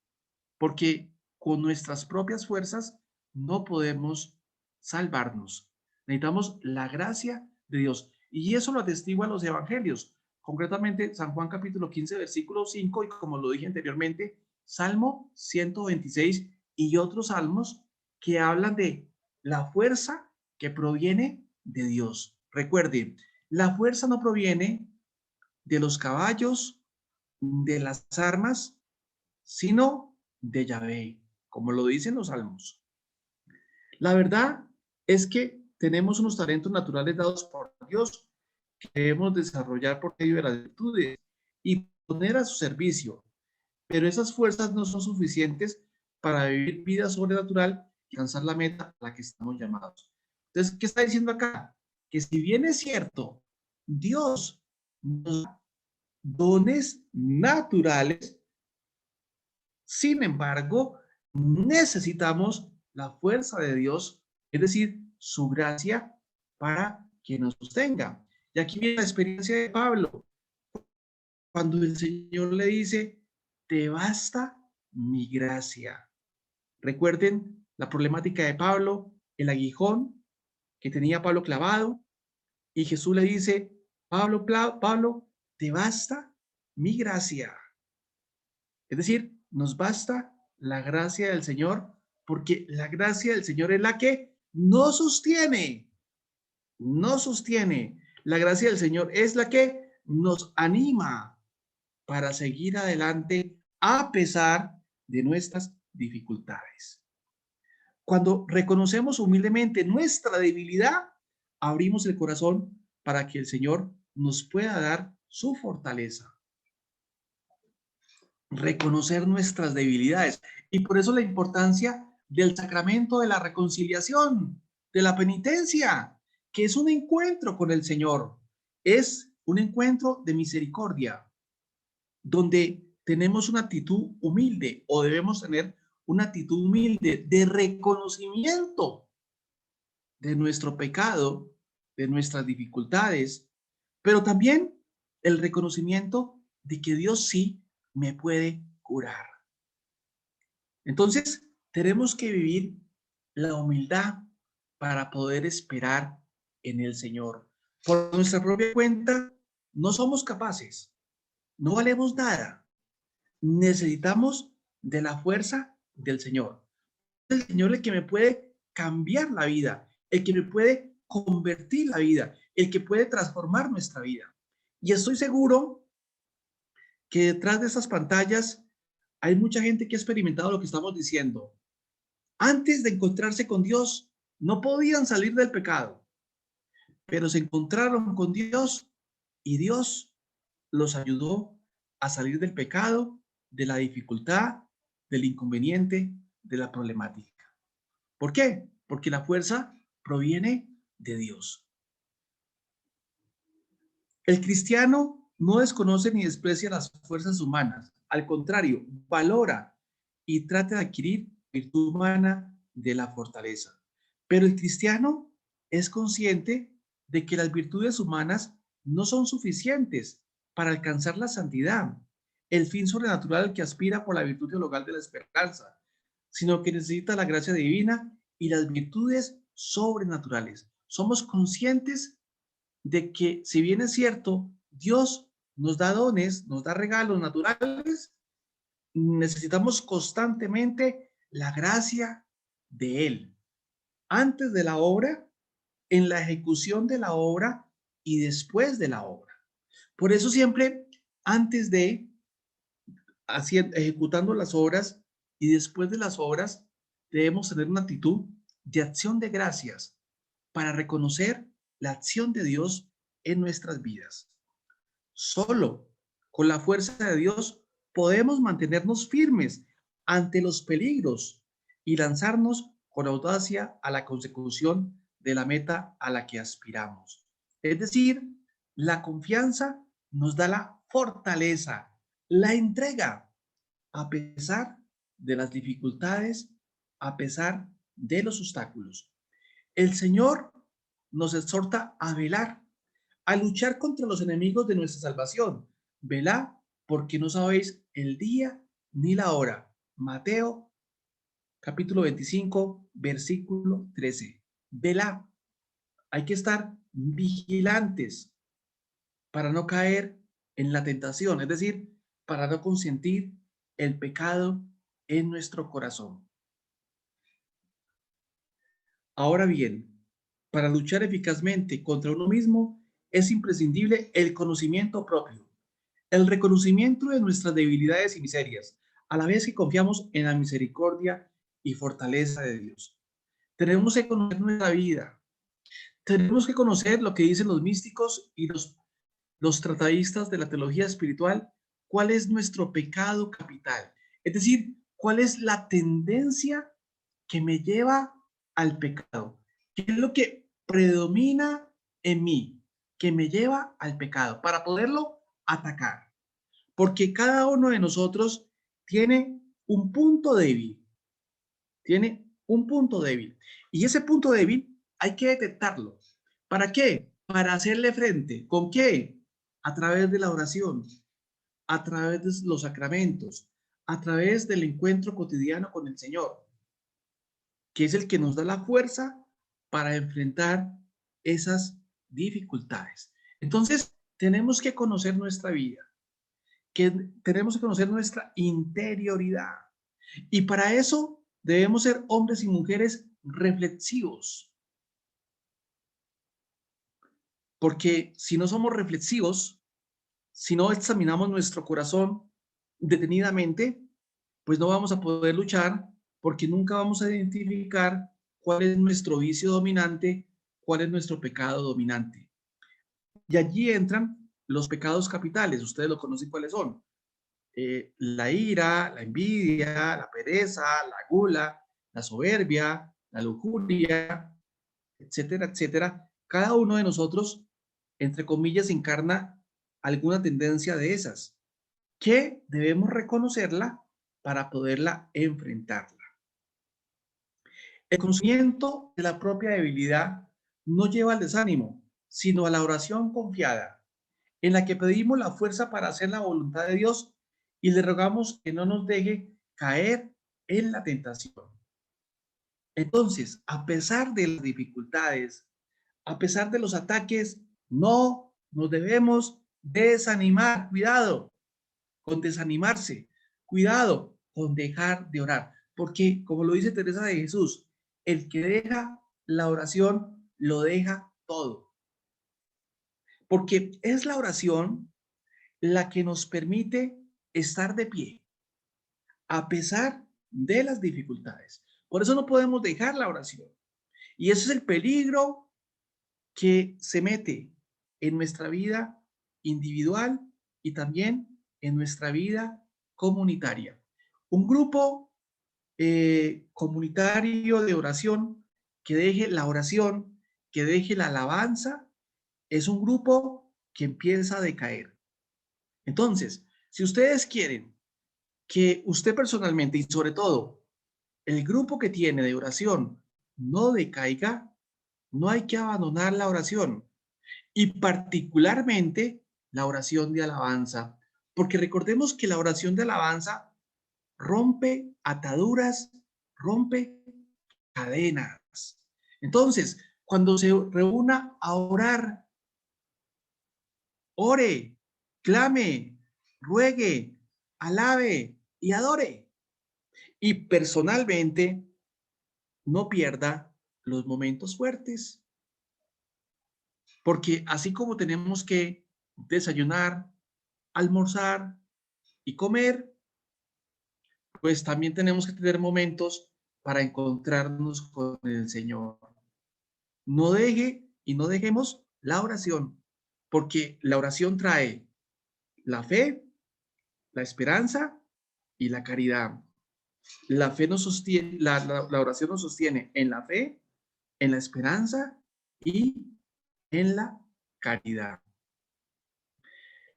porque con nuestras propias fuerzas no podemos salvarnos. Necesitamos la gracia de Dios. Y eso lo atestiguan los evangelios, concretamente San Juan capítulo 15, versículo 5, y como lo dije anteriormente, Salmo 126 y otros salmos que hablan de la fuerza que proviene de Dios. Recuerden, la fuerza no proviene de los caballos, de las armas, sino de Yahvé, como lo dicen los salmos. La verdad es que tenemos unos talentos naturales dados por Dios que debemos desarrollar por medio de las virtudes y poner a su servicio, pero esas fuerzas no son suficientes para vivir vida sobrenatural y alcanzar la meta a la que estamos llamados. Entonces, ¿qué está diciendo acá? Que si bien es cierto, Dios nos da dones naturales, sin embargo, necesitamos la fuerza de Dios, es decir, su gracia para que nos sostenga. Y aquí viene la experiencia de Pablo, cuando el Señor le dice, te basta mi gracia. Recuerden la problemática de Pablo, el aguijón que tenía Pablo clavado, y Jesús le dice, Pablo, te basta mi gracia. Es decir, nos basta la gracia del Señor, porque la gracia del Señor es la que nos sostiene, nos sostiene. La gracia del Señor es la que nos anima para seguir adelante a pesar de nuestras dificultades. Cuando reconocemos humildemente nuestra debilidad, abrimos el corazón para que el Señor nos pueda dar su fortaleza, reconocer nuestras debilidades. Y por eso la importancia del sacramento de la reconciliación, de la penitencia, que es un encuentro con el Señor, es un encuentro de misericordia, donde tenemos una actitud humilde o debemos tener una actitud humilde de reconocimiento de nuestro pecado, de nuestras dificultades, pero también el reconocimiento de que Dios sí me puede curar. Entonces, tenemos que vivir la humildad para poder esperar en el Señor. Por nuestra propia cuenta, no somos capaces, no valemos nada. Necesitamos de la fuerza del Señor. El Señor es el que me puede cambiar la vida, el que me puede convertir la vida, el que puede transformar nuestra vida. Y estoy seguro que detrás de esas pantallas hay mucha gente que ha experimentado lo que estamos diciendo. Antes de encontrarse con Dios, no podían salir del pecado, pero se encontraron con Dios y Dios los ayudó a salir del pecado, de la dificultad, del inconveniente, de la problemática. ¿Por qué? Porque la fuerza proviene de Dios. El cristiano no desconoce ni desprecia las fuerzas humanas. Al contrario, valora y trata de adquirir virtud humana de la fortaleza. Pero el cristiano es consciente de que las virtudes humanas no son suficientes para alcanzar la santidad, el fin sobrenatural al que aspira por la virtud teologal de la esperanza, sino que necesita la gracia divina y las virtudes sobrenaturales. Somos conscientes de que, si bien es cierto, Dios nos da dones, nos da regalos naturales, necesitamos constantemente la gracia de Él, antes de la obra, en la ejecución de la obra y después de la obra. Por eso siempre, antes de ejecutando las obras y después de las obras, debemos tener una actitud de acción de gracias para reconocer la acción de Dios en nuestras vidas. Solo con la fuerza de Dios podemos mantenernos firmes ante los peligros y lanzarnos con audacia a la consecución de la meta a la que aspiramos. Es decir, la confianza nos da la fortaleza, la entrega, a pesar de las dificultades, a pesar de los obstáculos. El Señor nos exhorta a velar, a luchar contra los enemigos de nuestra salvación. Velad porque no sabéis el día ni la hora. Mateo capítulo 25, versículo 13. Velad. Hay que estar vigilantes para no caer en la tentación, es decir, para no consentir el pecado en nuestro corazón. Ahora bien, para luchar eficazmente contra uno mismo es imprescindible el conocimiento propio, el reconocimiento de nuestras debilidades y miserias, a la vez que confiamos en la misericordia y fortaleza de Dios. Tenemos que conocer nuestra vida, tenemos que conocer lo que dicen los místicos y los tratadistas de la teología espiritual, cuál es nuestro pecado capital, es decir, cuál es la tendencia que me lleva al pecado, qué es lo que predomina en mí, que me lleva al pecado, para poderlo atacar, porque cada uno de nosotros tiene un punto débil, tiene un punto débil, y ese punto débil hay que detectarlo. ¿Para qué? Para hacerle frente. ¿Con qué? A través de la oración, a través de los sacramentos, a través del encuentro cotidiano con el Señor, que es el que nos da la fuerza para enfrentar esas dificultades. Entonces, tenemos que conocer nuestra vida, que tenemos que conocer nuestra interioridad. Y para eso debemos ser hombres y mujeres reflexivos. Porque si no somos reflexivos, si no examinamos nuestro corazón detenidamente, pues no vamos a poder luchar porque nunca vamos a identificar cuál es nuestro vicio dominante, cuál es nuestro pecado dominante. Y allí entran los pecados capitales. Ustedes lo conocen cuáles son. La ira, la envidia, la pereza, la gula, la soberbia, la lujuria, etcétera, etcétera. Cada uno de nosotros, entre comillas, encarna alguna tendencia de esas que debemos reconocerla para poderla enfrentarla. El conocimiento de la propia debilidad no lleva al desánimo, sino a la oración confiada, en la que pedimos la fuerza para hacer la voluntad de Dios y le rogamos que no nos deje caer en la tentación. Entonces, a pesar de las dificultades, a pesar de los ataques, no nos debemos desanimar. Cuidado con desanimarse. Cuidado con dejar de orar. Porque, como lo dice Teresa de Jesús, el que deja la oración lo deja todo. Porque es la oración la que nos permite estar de pie a pesar de las dificultades. Por eso no podemos dejar la oración. Y ese es el peligro que se mete en nuestra vida individual y también en nuestra vida comunitaria. Un grupo comunitario de oración que deje la oración, que deje la alabanza, es un grupo que empieza a decaer. Entonces, si ustedes quieren que usted personalmente y sobre todo el grupo que tiene de oración no decaiga, no hay que abandonar la oración y particularmente la oración de alabanza, porque recordemos que la oración de alabanza rompe ataduras, rompe cadenas. Entonces, cuando se reúna a orar, ore, clame, ruegue, alabe y adore. Y personalmente, no pierda los momentos fuertes, porque así como tenemos que desayunar, almorzar y comer, pues también tenemos que tener momentos para encontrarnos con el Señor. No deje y no dejemos la oración, porque la oración trae la fe, la esperanza y la caridad. La fe nos sostiene, la oración nos sostiene en la fe, en la esperanza y en la caridad.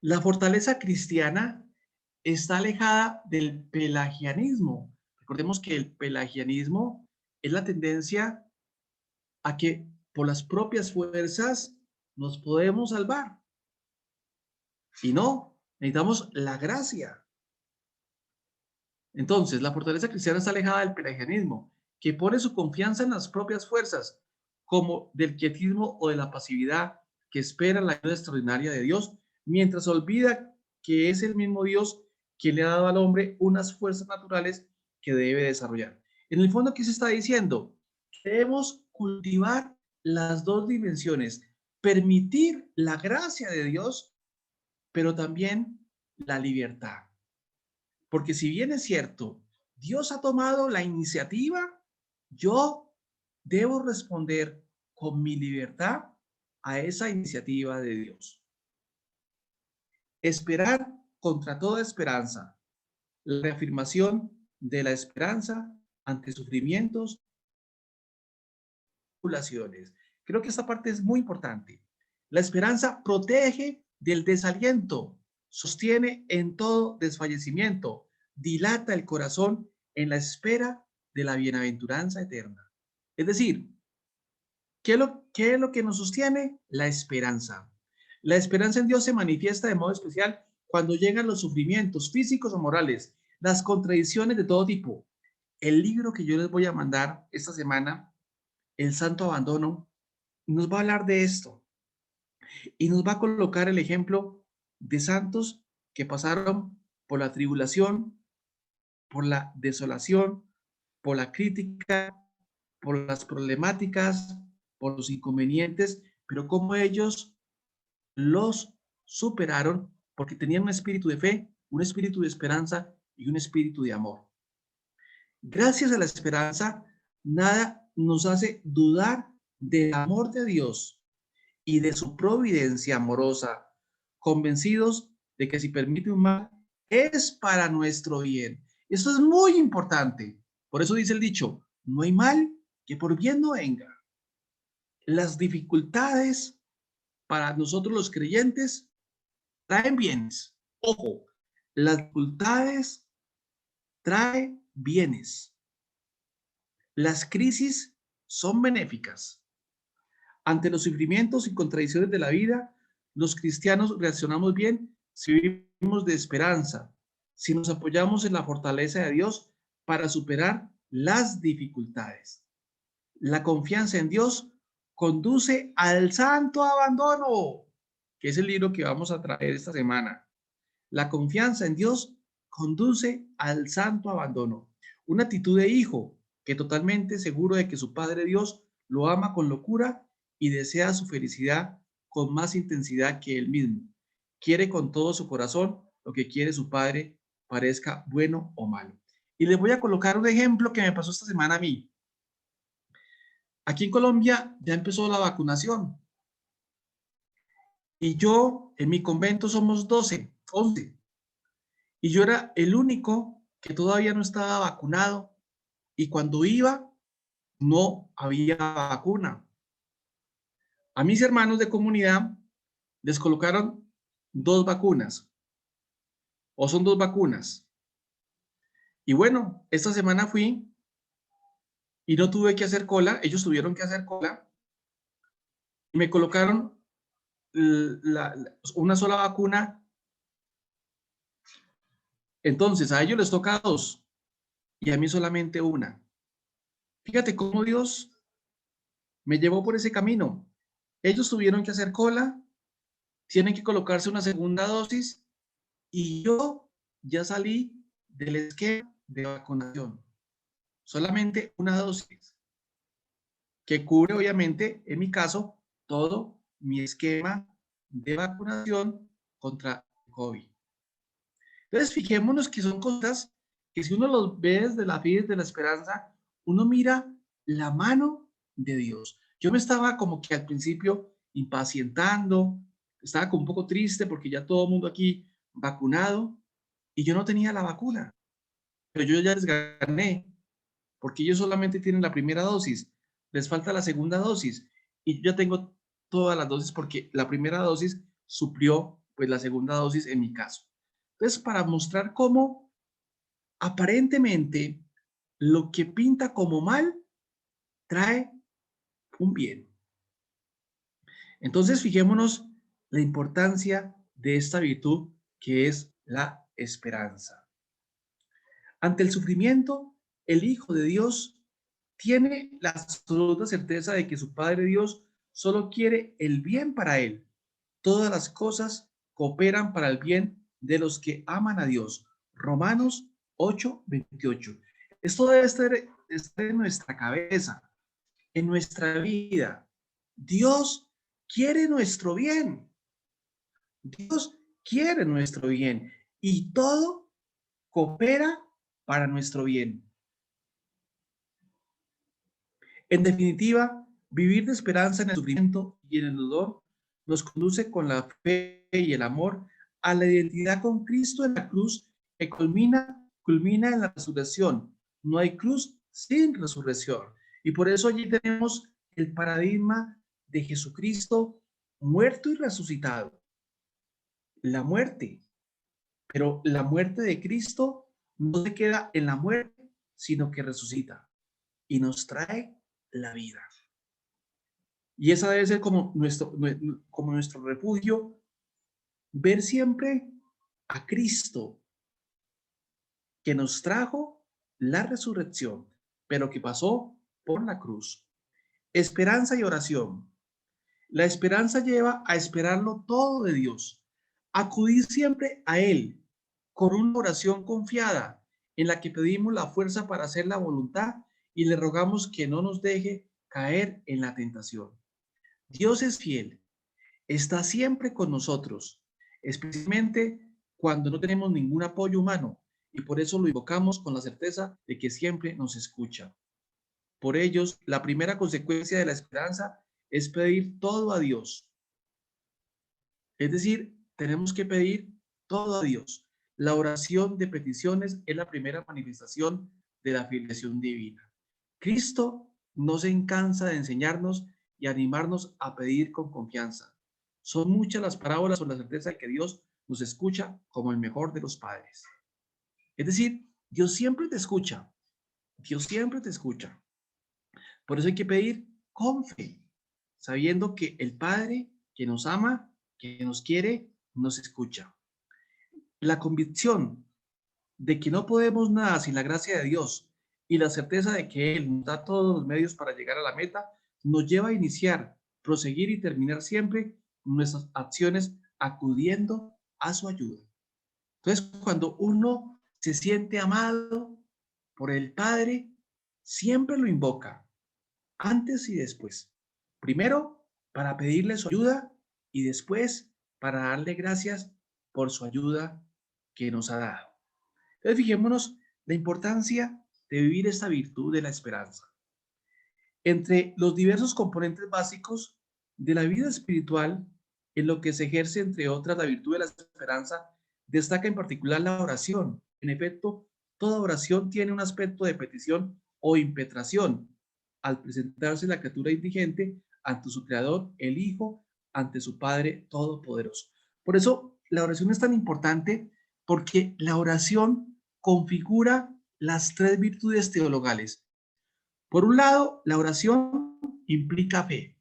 La fortaleza cristiana está alejada del pelagianismo. Recordemos que el pelagianismo es la tendencia a que por las propias fuerzas nos podemos salvar. Y no, necesitamos la gracia. Entonces, la fortaleza cristiana está alejada del pelagianismo, que pone su confianza en las propias fuerzas, como del quietismo o de la pasividad que espera la ayuda extraordinaria de Dios, mientras olvida que es el mismo Dios quien le ha dado al hombre unas fuerzas naturales que debe desarrollar. En el fondo, ¿qué se está diciendo? Debemos cultivar las dos dimensiones, permitir la gracia de Dios, pero también la libertad. Porque si bien es cierto, Dios ha tomado la iniciativa, yo debo responder con mi libertad a esa iniciativa de Dios. Esperar contra toda esperanza. La reafirmación de la esperanza ante sufrimientos y tribulaciones. Creo que esta parte es muy importante. La esperanza protege del desaliento, sostiene en todo desfallecimiento, dilata el corazón en la espera de la bienaventuranza eterna. Es decir, ¿qué es lo que nos sostiene? La esperanza. La esperanza en Dios se manifiesta de modo especial cuando llegan los sufrimientos físicos o morales, las contradicciones de todo tipo. El libro que yo les voy a mandar esta semana, El Santo Abandono, nos va a hablar de esto y nos va a colocar el ejemplo de santos que pasaron por la tribulación, por la desolación, por la crítica, por las problemáticas, por los inconvenientes, pero cómo ellos los superaron porque tenían un espíritu de fe, un espíritu de esperanza y un espíritu de amor. Gracias a la esperanza, nada nos hace dudar del amor de Dios y de su providencia amorosa, convencidos de que si permite un mal, es para nuestro bien. Esto es muy importante. Por eso dice el dicho, no hay mal que por bien no venga. Las dificultades para nosotros los creyentes traen bienes. Ojo, las dificultades traen bienes. Las crisis son benéficas. Ante los sufrimientos y contradicciones de la vida, los cristianos reaccionamos bien si vivimos de esperanza, si nos apoyamos en la fortaleza de Dios para superar las dificultades. La confianza en Dios conduce al santo abandono, que es el libro que vamos a traer esta semana. La confianza en Dios conduce al santo abandono. Una actitud de hijo que totalmente seguro de que su Padre Dios lo ama con locura y desea su felicidad con más intensidad que él mismo. Quiere con todo su corazón lo que quiere su Padre, parezca bueno o malo. Y les voy a colocar un ejemplo que me pasó esta semana a mí. Aquí en Colombia ya empezó la vacunación y yo en mi convento somos 11. Y yo era el único que todavía no estaba vacunado. Y cuando iba, no había vacuna. A mis hermanos de comunidad les colocaron 2 vacunas. O son 2 vacunas. Y bueno, esta semana fui y no tuve que hacer cola. Ellos tuvieron que hacer cola. Y me colocaron una sola vacuna. Entonces, a ellos les toca 2 y a mí solamente una. Fíjate cómo Dios me llevó por ese camino. Ellos tuvieron que hacer cola, tienen que colocarse una segunda dosis y yo ya salí del esquema de vacunación. Solamente una dosis que cubre, obviamente, en mi caso, todo mi esquema de vacunación contra el COVID. Entonces, fijémonos que son cosas que si uno los ve desde la fe, desde la esperanza, uno mira la mano de Dios. Yo me estaba como que al principio impacientando, estaba como un poco triste porque ya todo el mundo aquí vacunado y yo no tenía la vacuna, pero yo ya les gané porque ellos solamente tienen la primera dosis, les falta la segunda dosis y yo ya tengo todas las dosis porque la primera dosis suplió pues la segunda dosis en mi caso. Entonces, para mostrar cómo aparentemente lo que pinta como mal trae un bien. Entonces, fijémonos la importancia de esta virtud que es la esperanza. Ante el sufrimiento, el Hijo de Dios tiene la absoluta certeza de que su Padre Dios solo quiere el bien para él. Todas las cosas cooperan para el bien de los que aman a Dios. Romanos 8:28. Esto debe estar en nuestra cabeza, en nuestra vida. Dios quiere nuestro bien. Dios quiere nuestro bien y todo coopera para nuestro bien. En definitiva, vivir de esperanza en el sufrimiento y en el dolor nos conduce con la fe y el amor a la identidad con Cristo en la cruz que culmina en la resurrección. No hay cruz sin resurrección. Y por eso allí tenemos el paradigma de Jesucristo muerto y resucitado. La muerte, pero la muerte de Cristo no se queda en la muerte, sino que resucita y nos trae la vida. Y esa debe ser como nuestro refugio, ver siempre a Cristo que nos trajo la resurrección, pero que pasó por la cruz. Esperanza y oración. La esperanza lleva a esperarlo todo de Dios, acudir siempre a Él con una oración confiada en la que pedimos la fuerza para hacer la voluntad y le rogamos que no nos deje caer en la tentación. Dios es fiel, está siempre con nosotros, especialmente cuando no tenemos ningún apoyo humano y por eso lo invocamos con la certeza de que siempre nos escucha. Por ellos, la primera consecuencia de la esperanza es pedir todo a Dios. Es decir, tenemos que pedir todo a Dios. La oración de peticiones es la primera manifestación de la filiación divina. Cristo no se cansa de enseñarnos y animarnos a pedir con confianza. Son muchas las parábolas con la certeza de que Dios nos escucha como el mejor de los padres. Es decir, Dios siempre te escucha. Dios siempre te escucha. Por eso hay que pedir con fe, sabiendo que el Padre que nos ama, que nos quiere, nos escucha. La convicción de que no podemos nada sin la gracia de Dios y la certeza de que Él nos da todos los medios para llegar a la meta, nos lleva a iniciar, proseguir y terminar siempre nuestras acciones acudiendo a su ayuda. Entonces, cuando uno se siente amado por el Padre, siempre lo invoca, antes y después. Primero, para pedirle su ayuda y después para darle gracias por su ayuda que nos ha dado. Entonces, fijémonos la importancia de vivir esta virtud de la esperanza. Entre los diversos componentes básicos de la vida espiritual, en lo que se ejerce, entre otras, la virtud de la esperanza, destaca en particular la oración. En efecto, toda oración tiene un aspecto de petición o impetración al presentarse la criatura indigente ante su Creador, el Hijo, ante su Padre Todopoderoso. Por eso, la oración es tan importante, porque la oración configura las tres virtudes teologales. Por un lado, la oración implica fe.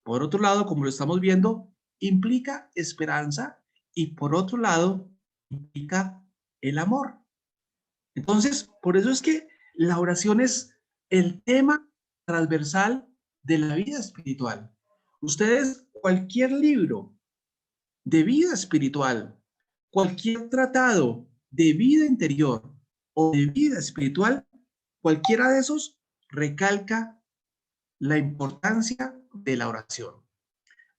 Por otro lado, como lo estamos viendo, implica esperanza. Y por otro lado, implica el amor. Entonces, por eso es que la oración es el tema transversal de la vida espiritual. Ustedes, cualquier libro de vida espiritual, cualquier tratado de vida interior o de vida espiritual, cualquiera de esos recalca la importancia de la oración.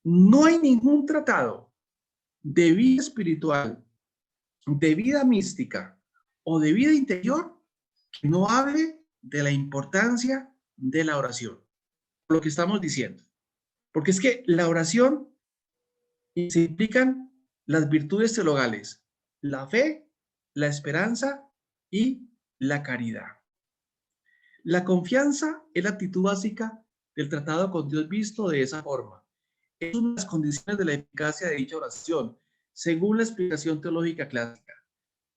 No hay ningún tratado de vida espiritual, de vida mística o de vida interior que no hable de la importancia de la oración. Lo que estamos diciendo. Porque es que la oración se implican las virtudes teologales, la fe, la esperanza y la caridad. La confianza es la actitud básica del tratado con Dios visto de esa forma. Es una de las condiciones de la eficacia de dicha oración, según la explicación teológica clásica.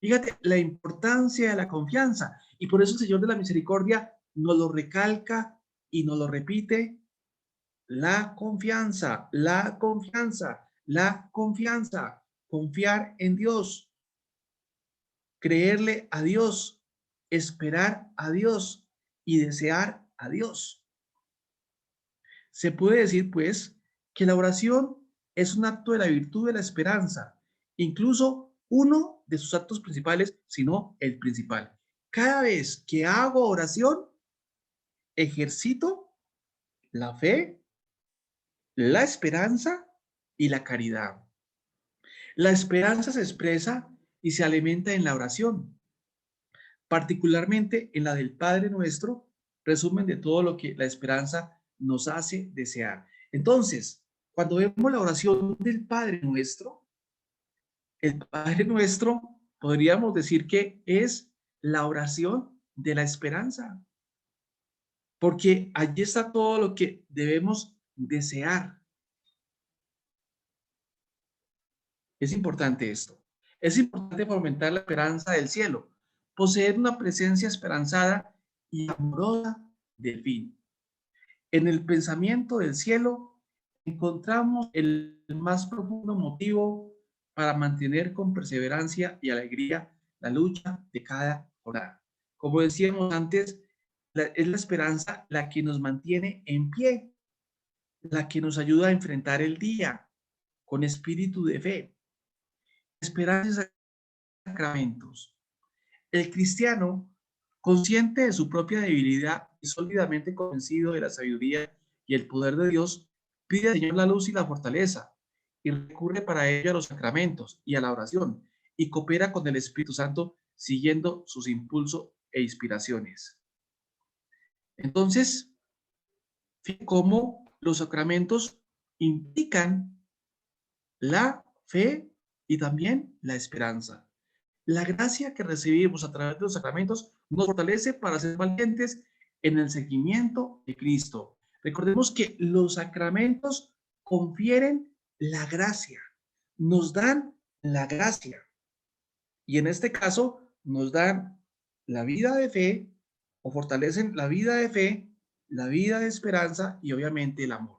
Fíjate la importancia de la confianza, y por eso el Señor de la Misericordia nos lo recalca y nos lo repite: la confianza, la confianza, la confianza, confiar en Dios, creerle a Dios, esperar a Dios y desear a Dios. Se puede decir, pues, que la oración es un acto de la virtud de la esperanza, incluso uno de sus actos principales, sino el principal. Cada vez que hago oración, ejercito la fe, la esperanza y la caridad. La esperanza se expresa y se alimenta en la oración, particularmente en la del Padre Nuestro, resumen de todo lo que la esperanza nos hace desear. Entonces, cuando vemos la oración del Padre Nuestro, el Padre Nuestro podríamos decir que es la oración de la esperanza, porque allí está todo lo que debemos desear. Es importante esto. Es importante fomentar la esperanza del cielo, poseer una presencia esperanzada y amorosa del fin. En el pensamiento del cielo encontramos el más profundo motivo para mantener con perseverancia y alegría la lucha de cada jornada. Como decíamos antes, es la esperanza la que nos mantiene en pie, la que nos ayuda a enfrentar el día con espíritu de fe. Esperanza y sacramentos. El cristiano, consciente de su propia debilidad y sólidamente convencido de la sabiduría y el poder de Dios, pide al Señor la luz y la fortaleza y recurre para ello a los sacramentos y a la oración y coopera con el Espíritu Santo siguiendo sus impulsos e inspiraciones. Entonces, fíjate cómo los sacramentos implican la fe y también la esperanza. La gracia que recibimos a través de los sacramentos nos fortalece para ser valientes en el seguimiento de Cristo. Recordemos que los sacramentos confieren la gracia, nos dan la gracia y en este caso nos dan la vida de fe o fortalecen la vida de fe, la vida de esperanza y obviamente el amor.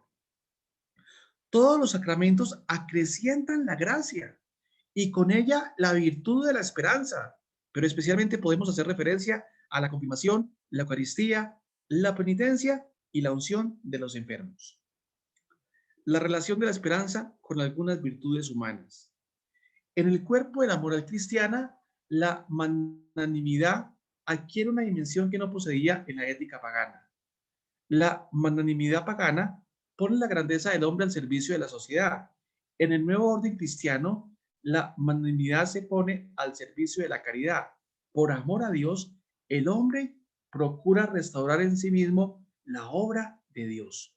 Todos los sacramentos acrecientan la gracia y con ella la virtud de la esperanza, pero especialmente podemos hacer referencia a la confirmación, la Eucaristía, la penitencia y la unción de los enfermos. La relación de la esperanza con algunas virtudes humanas. En el cuerpo de la moral cristiana, la magnanimidad adquiere una dimensión que no poseía en la ética pagana. La magnanimidad pagana pone la grandeza del hombre al servicio de la sociedad. En el nuevo orden cristiano, la magnanimidad se pone al servicio de la caridad. Por amor a Dios, el hombre procura restaurar en sí mismo la obra de Dios.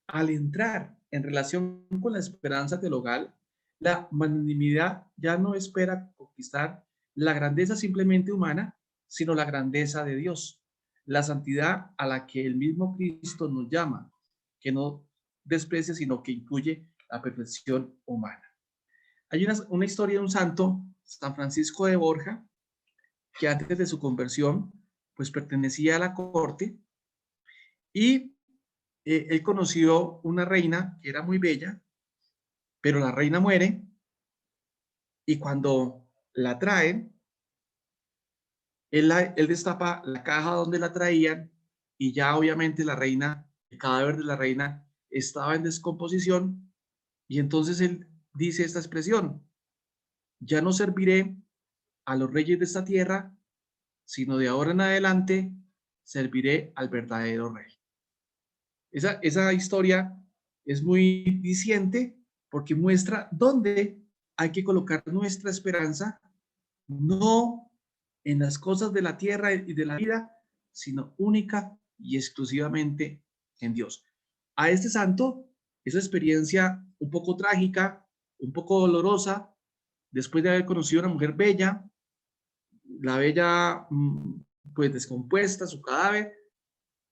Al entrar en relación con la esperanza teologal, la magnanimidad ya no espera conquistar la grandeza simplemente humana, sino la grandeza de Dios, la santidad a la que el mismo Cristo nos llama, que no desprecia, sino que incluye la perfección humana. Hay una historia de un santo, San Francisco de Borja, que antes de su conversión, pues pertenecía a la corte y él conoció una reina que era muy bella, pero la reina muere y cuando la traen, él destapa la caja donde la traían y ya obviamente la reina, el cadáver de la reina estaba en descomposición y entonces él dice esta expresión, ya no serviré a los reyes de esta tierra, sino de ahora en adelante serviré al verdadero rey. Esa historia es muy diciente porque muestra dónde hay que colocar nuestra esperanza, no en las cosas de la tierra y de la vida, sino única y exclusivamente en Dios. A este santo, esa experiencia un poco trágica, un poco dolorosa, después de haber conocido a una mujer bella, la bella pues descompuesta, su cadáver,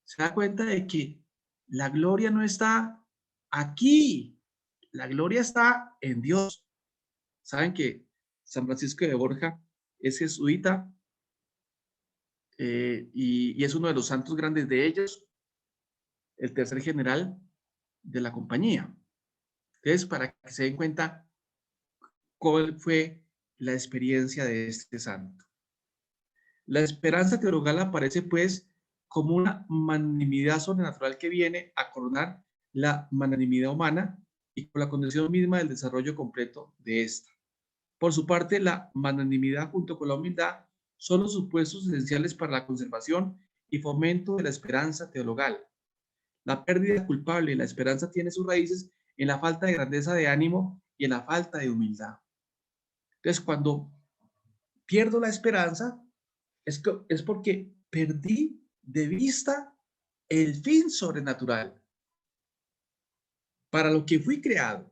se da cuenta de que la gloria no está aquí, la gloria está en Dios. Saben que San Francisco de Borja es jesuita y es uno de los santos grandes de ellos, el tercer general de la compañía. Entonces, para que se den cuenta cuál fue la experiencia de este santo. La esperanza teologal aparece pues como una magnanimidad sobrenatural que viene a coronar la magnanimidad humana y con la condición misma del desarrollo completo de esta. Por su parte, la magnanimidad junto con la humildad son los supuestos esenciales para la conservación y fomento de la esperanza teologal. La pérdida culpable de la esperanza tiene sus raíces en la falta de grandeza de ánimo y en la falta de humildad. Entonces, cuando pierdo la esperanza, es porque perdí de vista el fin sobrenatural para lo que fui creado.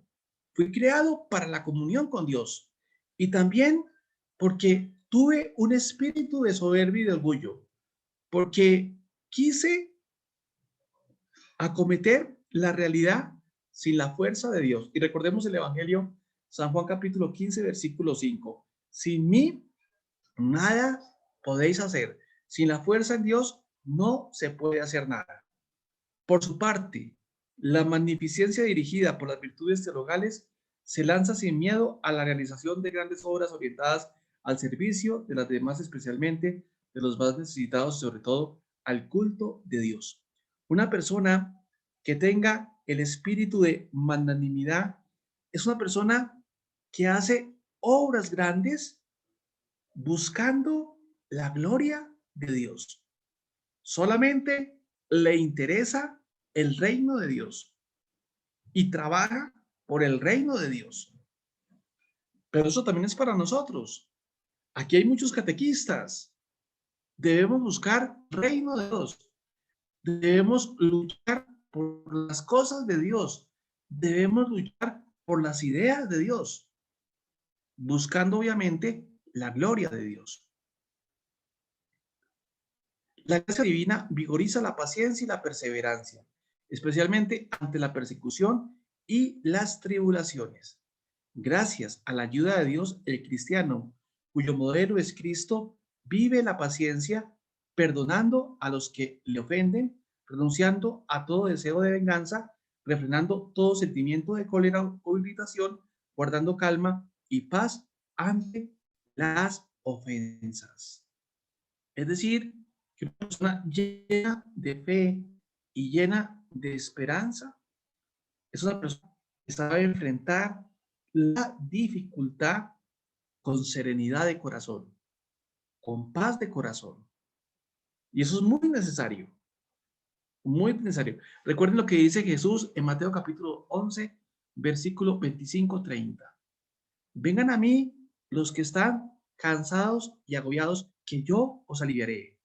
Fui creado para la comunión con Dios y también porque tuve un espíritu de soberbia y de orgullo, porque quise acometer la realidad sin la fuerza de Dios. Y recordemos el Evangelio, San Juan capítulo 15, versículo 5. Sin mí, nada podéis hacer. Sin la fuerza en Dios, no se puede hacer nada. Por su parte, la magnificencia dirigida por las virtudes teologales se lanza sin miedo a la realización de grandes obras orientadas al servicio de las demás, especialmente de los más necesitados, sobre todo al culto de Dios. Una persona que tenga el espíritu de magnanimidad es una persona que hace obras grandes buscando la gloria de Dios. Solamente le interesa el reino de Dios y trabaja por el reino de Dios. Pero eso también es para nosotros. Aquí hay muchos catequistas. Debemos buscar reino de Dios. Debemos luchar por las cosas de Dios. Debemos luchar por las ideas de Dios, buscando obviamente la gloria de Dios. La gracia divina vigoriza la paciencia y la perseverancia, especialmente ante la persecución y las tribulaciones. Gracias a la ayuda de Dios, el cristiano, cuyo modelo es Cristo, vive la paciencia, perdonando a los que le ofenden, renunciando a todo deseo de venganza, refrenando todo sentimiento de cólera o irritación, guardando calma y paz ante las ofensas. Es decir, que una persona llena de fe y llena de esperanza es una persona que sabe enfrentar la dificultad con serenidad de corazón, con paz de corazón. Y eso es muy necesario, muy necesario. Recuerden lo que dice Jesús en Mateo capítulo 11, versículo 25-30. Vengan a mí los que están cansados y agobiados, que yo os aliviaré.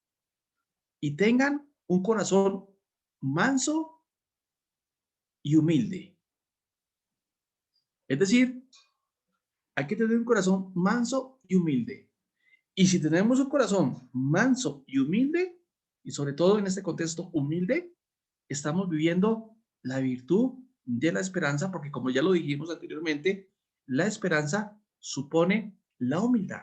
Y tengan un corazón manso y humilde. Es decir, hay que tener un corazón manso y humilde. Y si tenemos un corazón manso y humilde, y sobre todo en este contexto humilde, estamos viviendo la virtud de la esperanza, porque como ya lo dijimos anteriormente, la esperanza supone la humildad.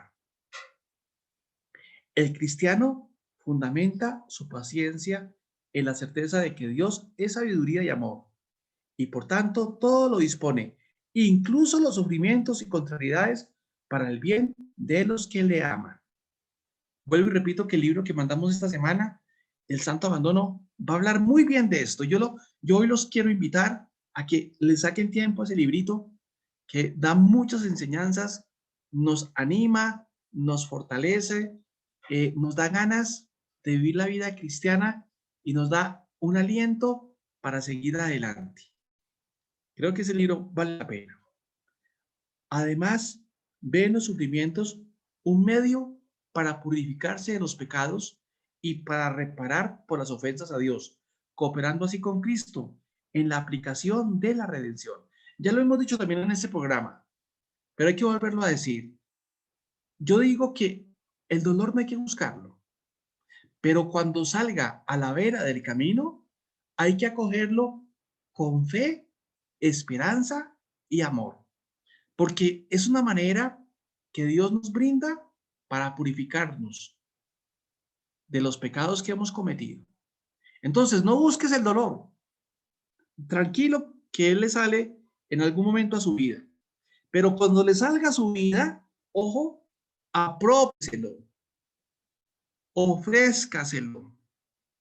El cristiano fundamenta su paciencia en la certeza de que Dios es sabiduría y amor, y por tanto todo lo dispone, incluso los sufrimientos y contrariedades, para el bien de los que le aman. Vuelvo y repito que el libro que mandamos esta semana, El Santo Abandono, va a hablar muy bien de esto. Yo hoy los quiero invitar a que le saquen tiempo a ese librito que da muchas enseñanzas, nos anima, nos fortalece, nos da ganas de vivir la vida cristiana y nos da un aliento para seguir adelante. Creo que ese libro vale la pena. Además, ve en los sufrimientos un medio para purificarse de los pecados y para reparar por las ofensas a Dios, cooperando así con Cristo en la aplicación de la redención. Ya lo hemos dicho también en este programa, pero hay que volverlo a decir. Yo digo que el dolor no hay que buscarlo, pero cuando salga a la vera del camino, hay que acogerlo con fe, esperanza y amor, porque es una manera que Dios nos brinda para purificarnos de los pecados que hemos cometido. Entonces, no busques el dolor. Tranquilo que Él le sale en algún momento a su vida. Pero cuando le salga a su vida, ojo, aprópieselo, ofrézcaselo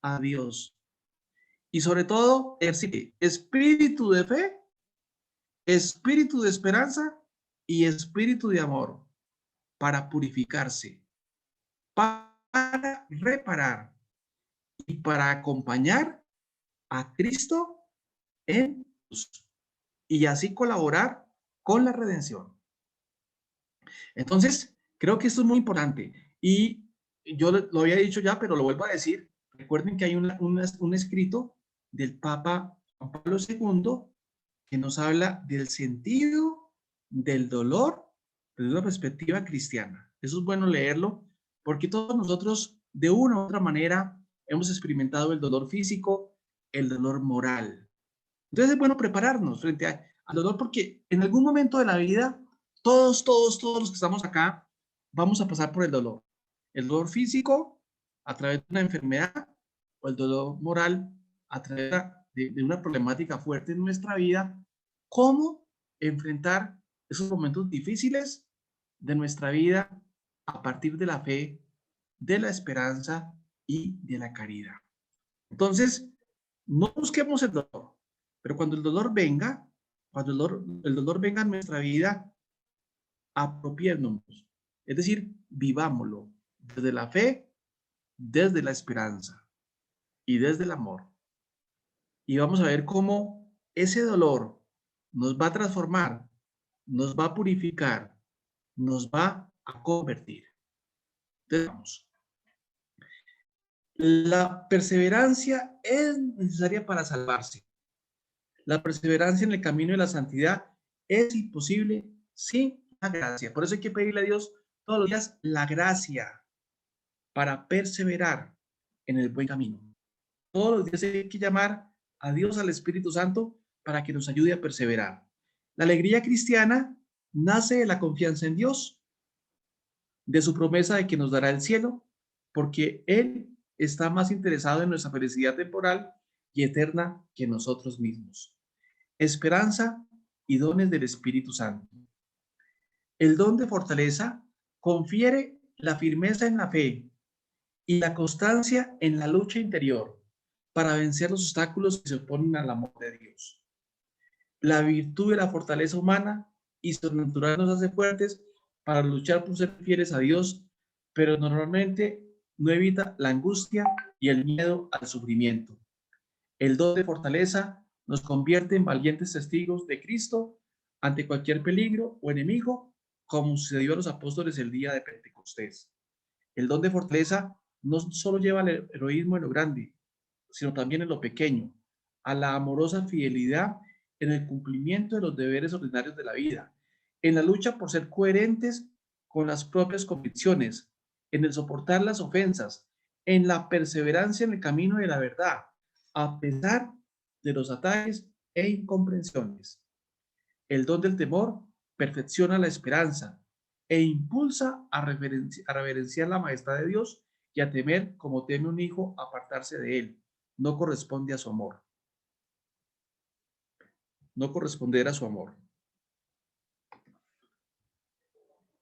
a Dios. Y sobre todo, espíritu de fe, espíritu de esperanza y espíritu de amor para purificarse, para reparar y para acompañar a Cristo en Jesús y así colaborar con la redención. Entonces, creo que esto es muy importante y yo lo había dicho ya, pero lo vuelvo a decir. Recuerden que hay un escrito del Papa Juan Pablo II que nos habla del sentido del dolor desde una perspectiva cristiana. Eso es bueno leerlo porque todos nosotros de una u otra manera hemos experimentado el dolor físico, el dolor moral. Entonces es bueno prepararnos frente al dolor porque en algún momento de la vida todos los que estamos acá vamos a pasar por el dolor. El dolor físico a través de una enfermedad o el dolor moral a través de una problemática fuerte en nuestra vida. ¿Cómo enfrentar esos momentos difíciles de nuestra vida a partir de la fe, de la esperanza y de la caridad? Entonces, no busquemos el dolor, pero cuando el dolor venga, cuando el dolor venga a nuestra vida, apropiémonos. Es decir, vivámoslo desde la fe, desde la esperanza y desde el amor. Y vamos a ver cómo ese dolor nos va a transformar, nos va a purificar, nos va a convertir. Entonces, vamos. La perseverancia es necesaria para salvarse. La perseverancia en el camino de la santidad es imposible sin la gracia. Por eso hay que pedirle a Dios todos los días la gracia para perseverar en el buen camino. Todos los días hay que llamar a Dios, al Espíritu Santo, para que nos ayude a perseverar. La alegría cristiana nace de la confianza en Dios, de su promesa de que nos dará el cielo, porque Él está más interesado en nuestra felicidad temporal y eterna que nosotros mismos. Esperanza y dones del Espíritu Santo. El don de fortaleza confiere la firmeza en la fe y la constancia en la lucha interior para vencer los obstáculos que se oponen al amor de Dios. La virtud de la fortaleza humana y sobrenatural nos hace fuertes para luchar por ser fieles a Dios, pero normalmente no evita la angustia y el miedo al sufrimiento. El don de fortaleza nos convierte en valientes testigos de Cristo ante cualquier peligro o enemigo, como sucedió a los apóstoles el día de Pentecostés. El don de fortaleza no solo lleva al heroísmo en lo grande, sino también en lo pequeño, a la amorosa fidelidad en el cumplimiento de los deberes ordinarios de la vida, en la lucha por ser coherentes con las propias convicciones, en el soportar las ofensas, en la perseverancia en el camino de la verdad, a pesar de los ataques e incomprensiones. El don del temor perfecciona la esperanza e impulsa a reverenciar la majestad de Dios y a temer como teme un hijo apartarse de él. No corresponde a su amor. No corresponder a su amor.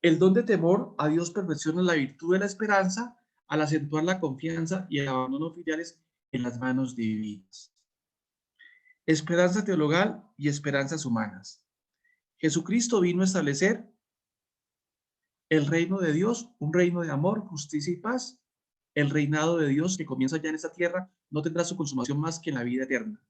El don de temor a Dios perfecciona la virtud de la esperanza al acentuar la confianza y el abandono filiales en las manos divinas. Esperanza teologal y esperanzas humanas. Jesucristo vino a establecer el reino de Dios, un reino de amor, justicia y paz. El reinado de Dios que comienza ya en esta tierra no tendrá su consumación más que en la vida eterna.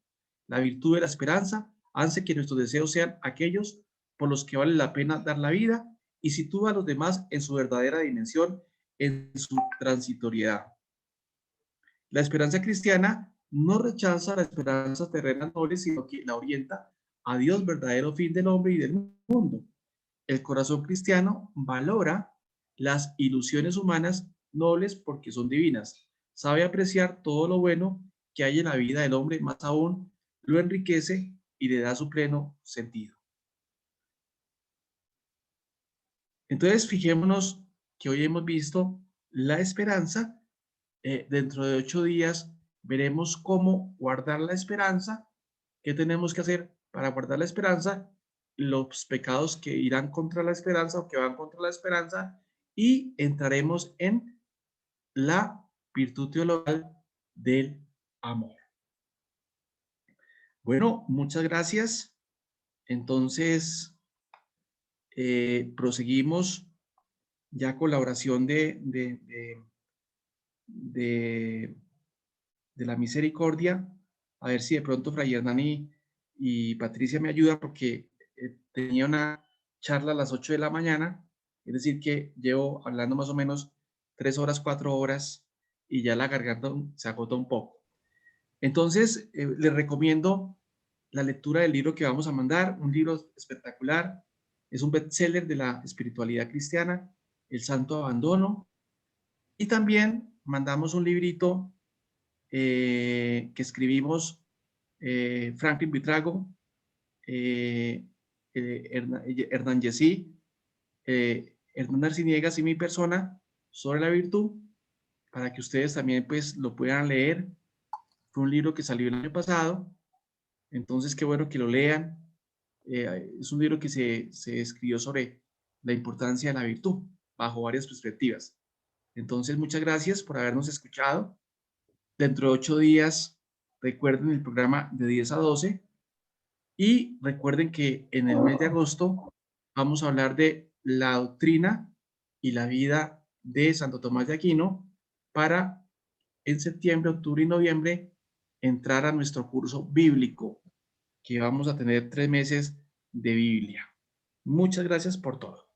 La virtud de la esperanza hace que nuestros deseos sean aquellos por los que vale la pena dar la vida y sitúa a los demás en su verdadera dimensión, en su transitoriedad. La esperanza cristiana no rechaza la esperanza terrena noble, sino que la orienta a Dios, verdadero fin del hombre y del mundo. El corazón cristiano valora las ilusiones humanas nobles porque son divinas. Sabe apreciar todo lo bueno que hay en la vida del hombre, más aún lo enriquece y le da su pleno sentido. Entonces, fijémonos que hoy hemos visto la esperanza. Dentro de 8 días veremos cómo guardar la esperanza, qué tenemos que hacer para guardar la esperanza, los pecados que irán contra la esperanza o que van contra la esperanza, y entraremos en la virtud teologal del amor. Bueno, muchas gracias. Entonces, proseguimos ya con la oración de la misericordia. A ver si de pronto Fray Hernán y Patricia me ayudan, porque tenía una charla a las 8 de la mañana, es decir que llevo hablando más o menos 3 horas, 4 horas, y ya la garganta se agota un poco. Entonces, les recomiendo la lectura del libro que vamos a mandar, un libro espectacular, es un bestseller de la espiritualidad cristiana, El Santo Abandono, y también mandamos un librito que escribimos Franklin Buitrago, Hernán Yesí, Hernán Arciniegas y mi persona, sobre la virtud, para que ustedes también pues lo puedan leer. Fue un libro que salió el año pasado, entonces qué bueno que lo lean. Es un libro que se escribió sobre la importancia de la virtud, bajo varias perspectivas. Entonces, muchas gracias por habernos escuchado. Dentro de 8 días, recuerden el programa de 10 a 12. Y recuerden que en el mes de agosto vamos a hablar de la doctrina y la vida de Santo Tomás de Aquino, para en septiembre, octubre y noviembre entrar a nuestro curso bíblico, que vamos a tener 3 meses de Biblia. Muchas gracias por todo.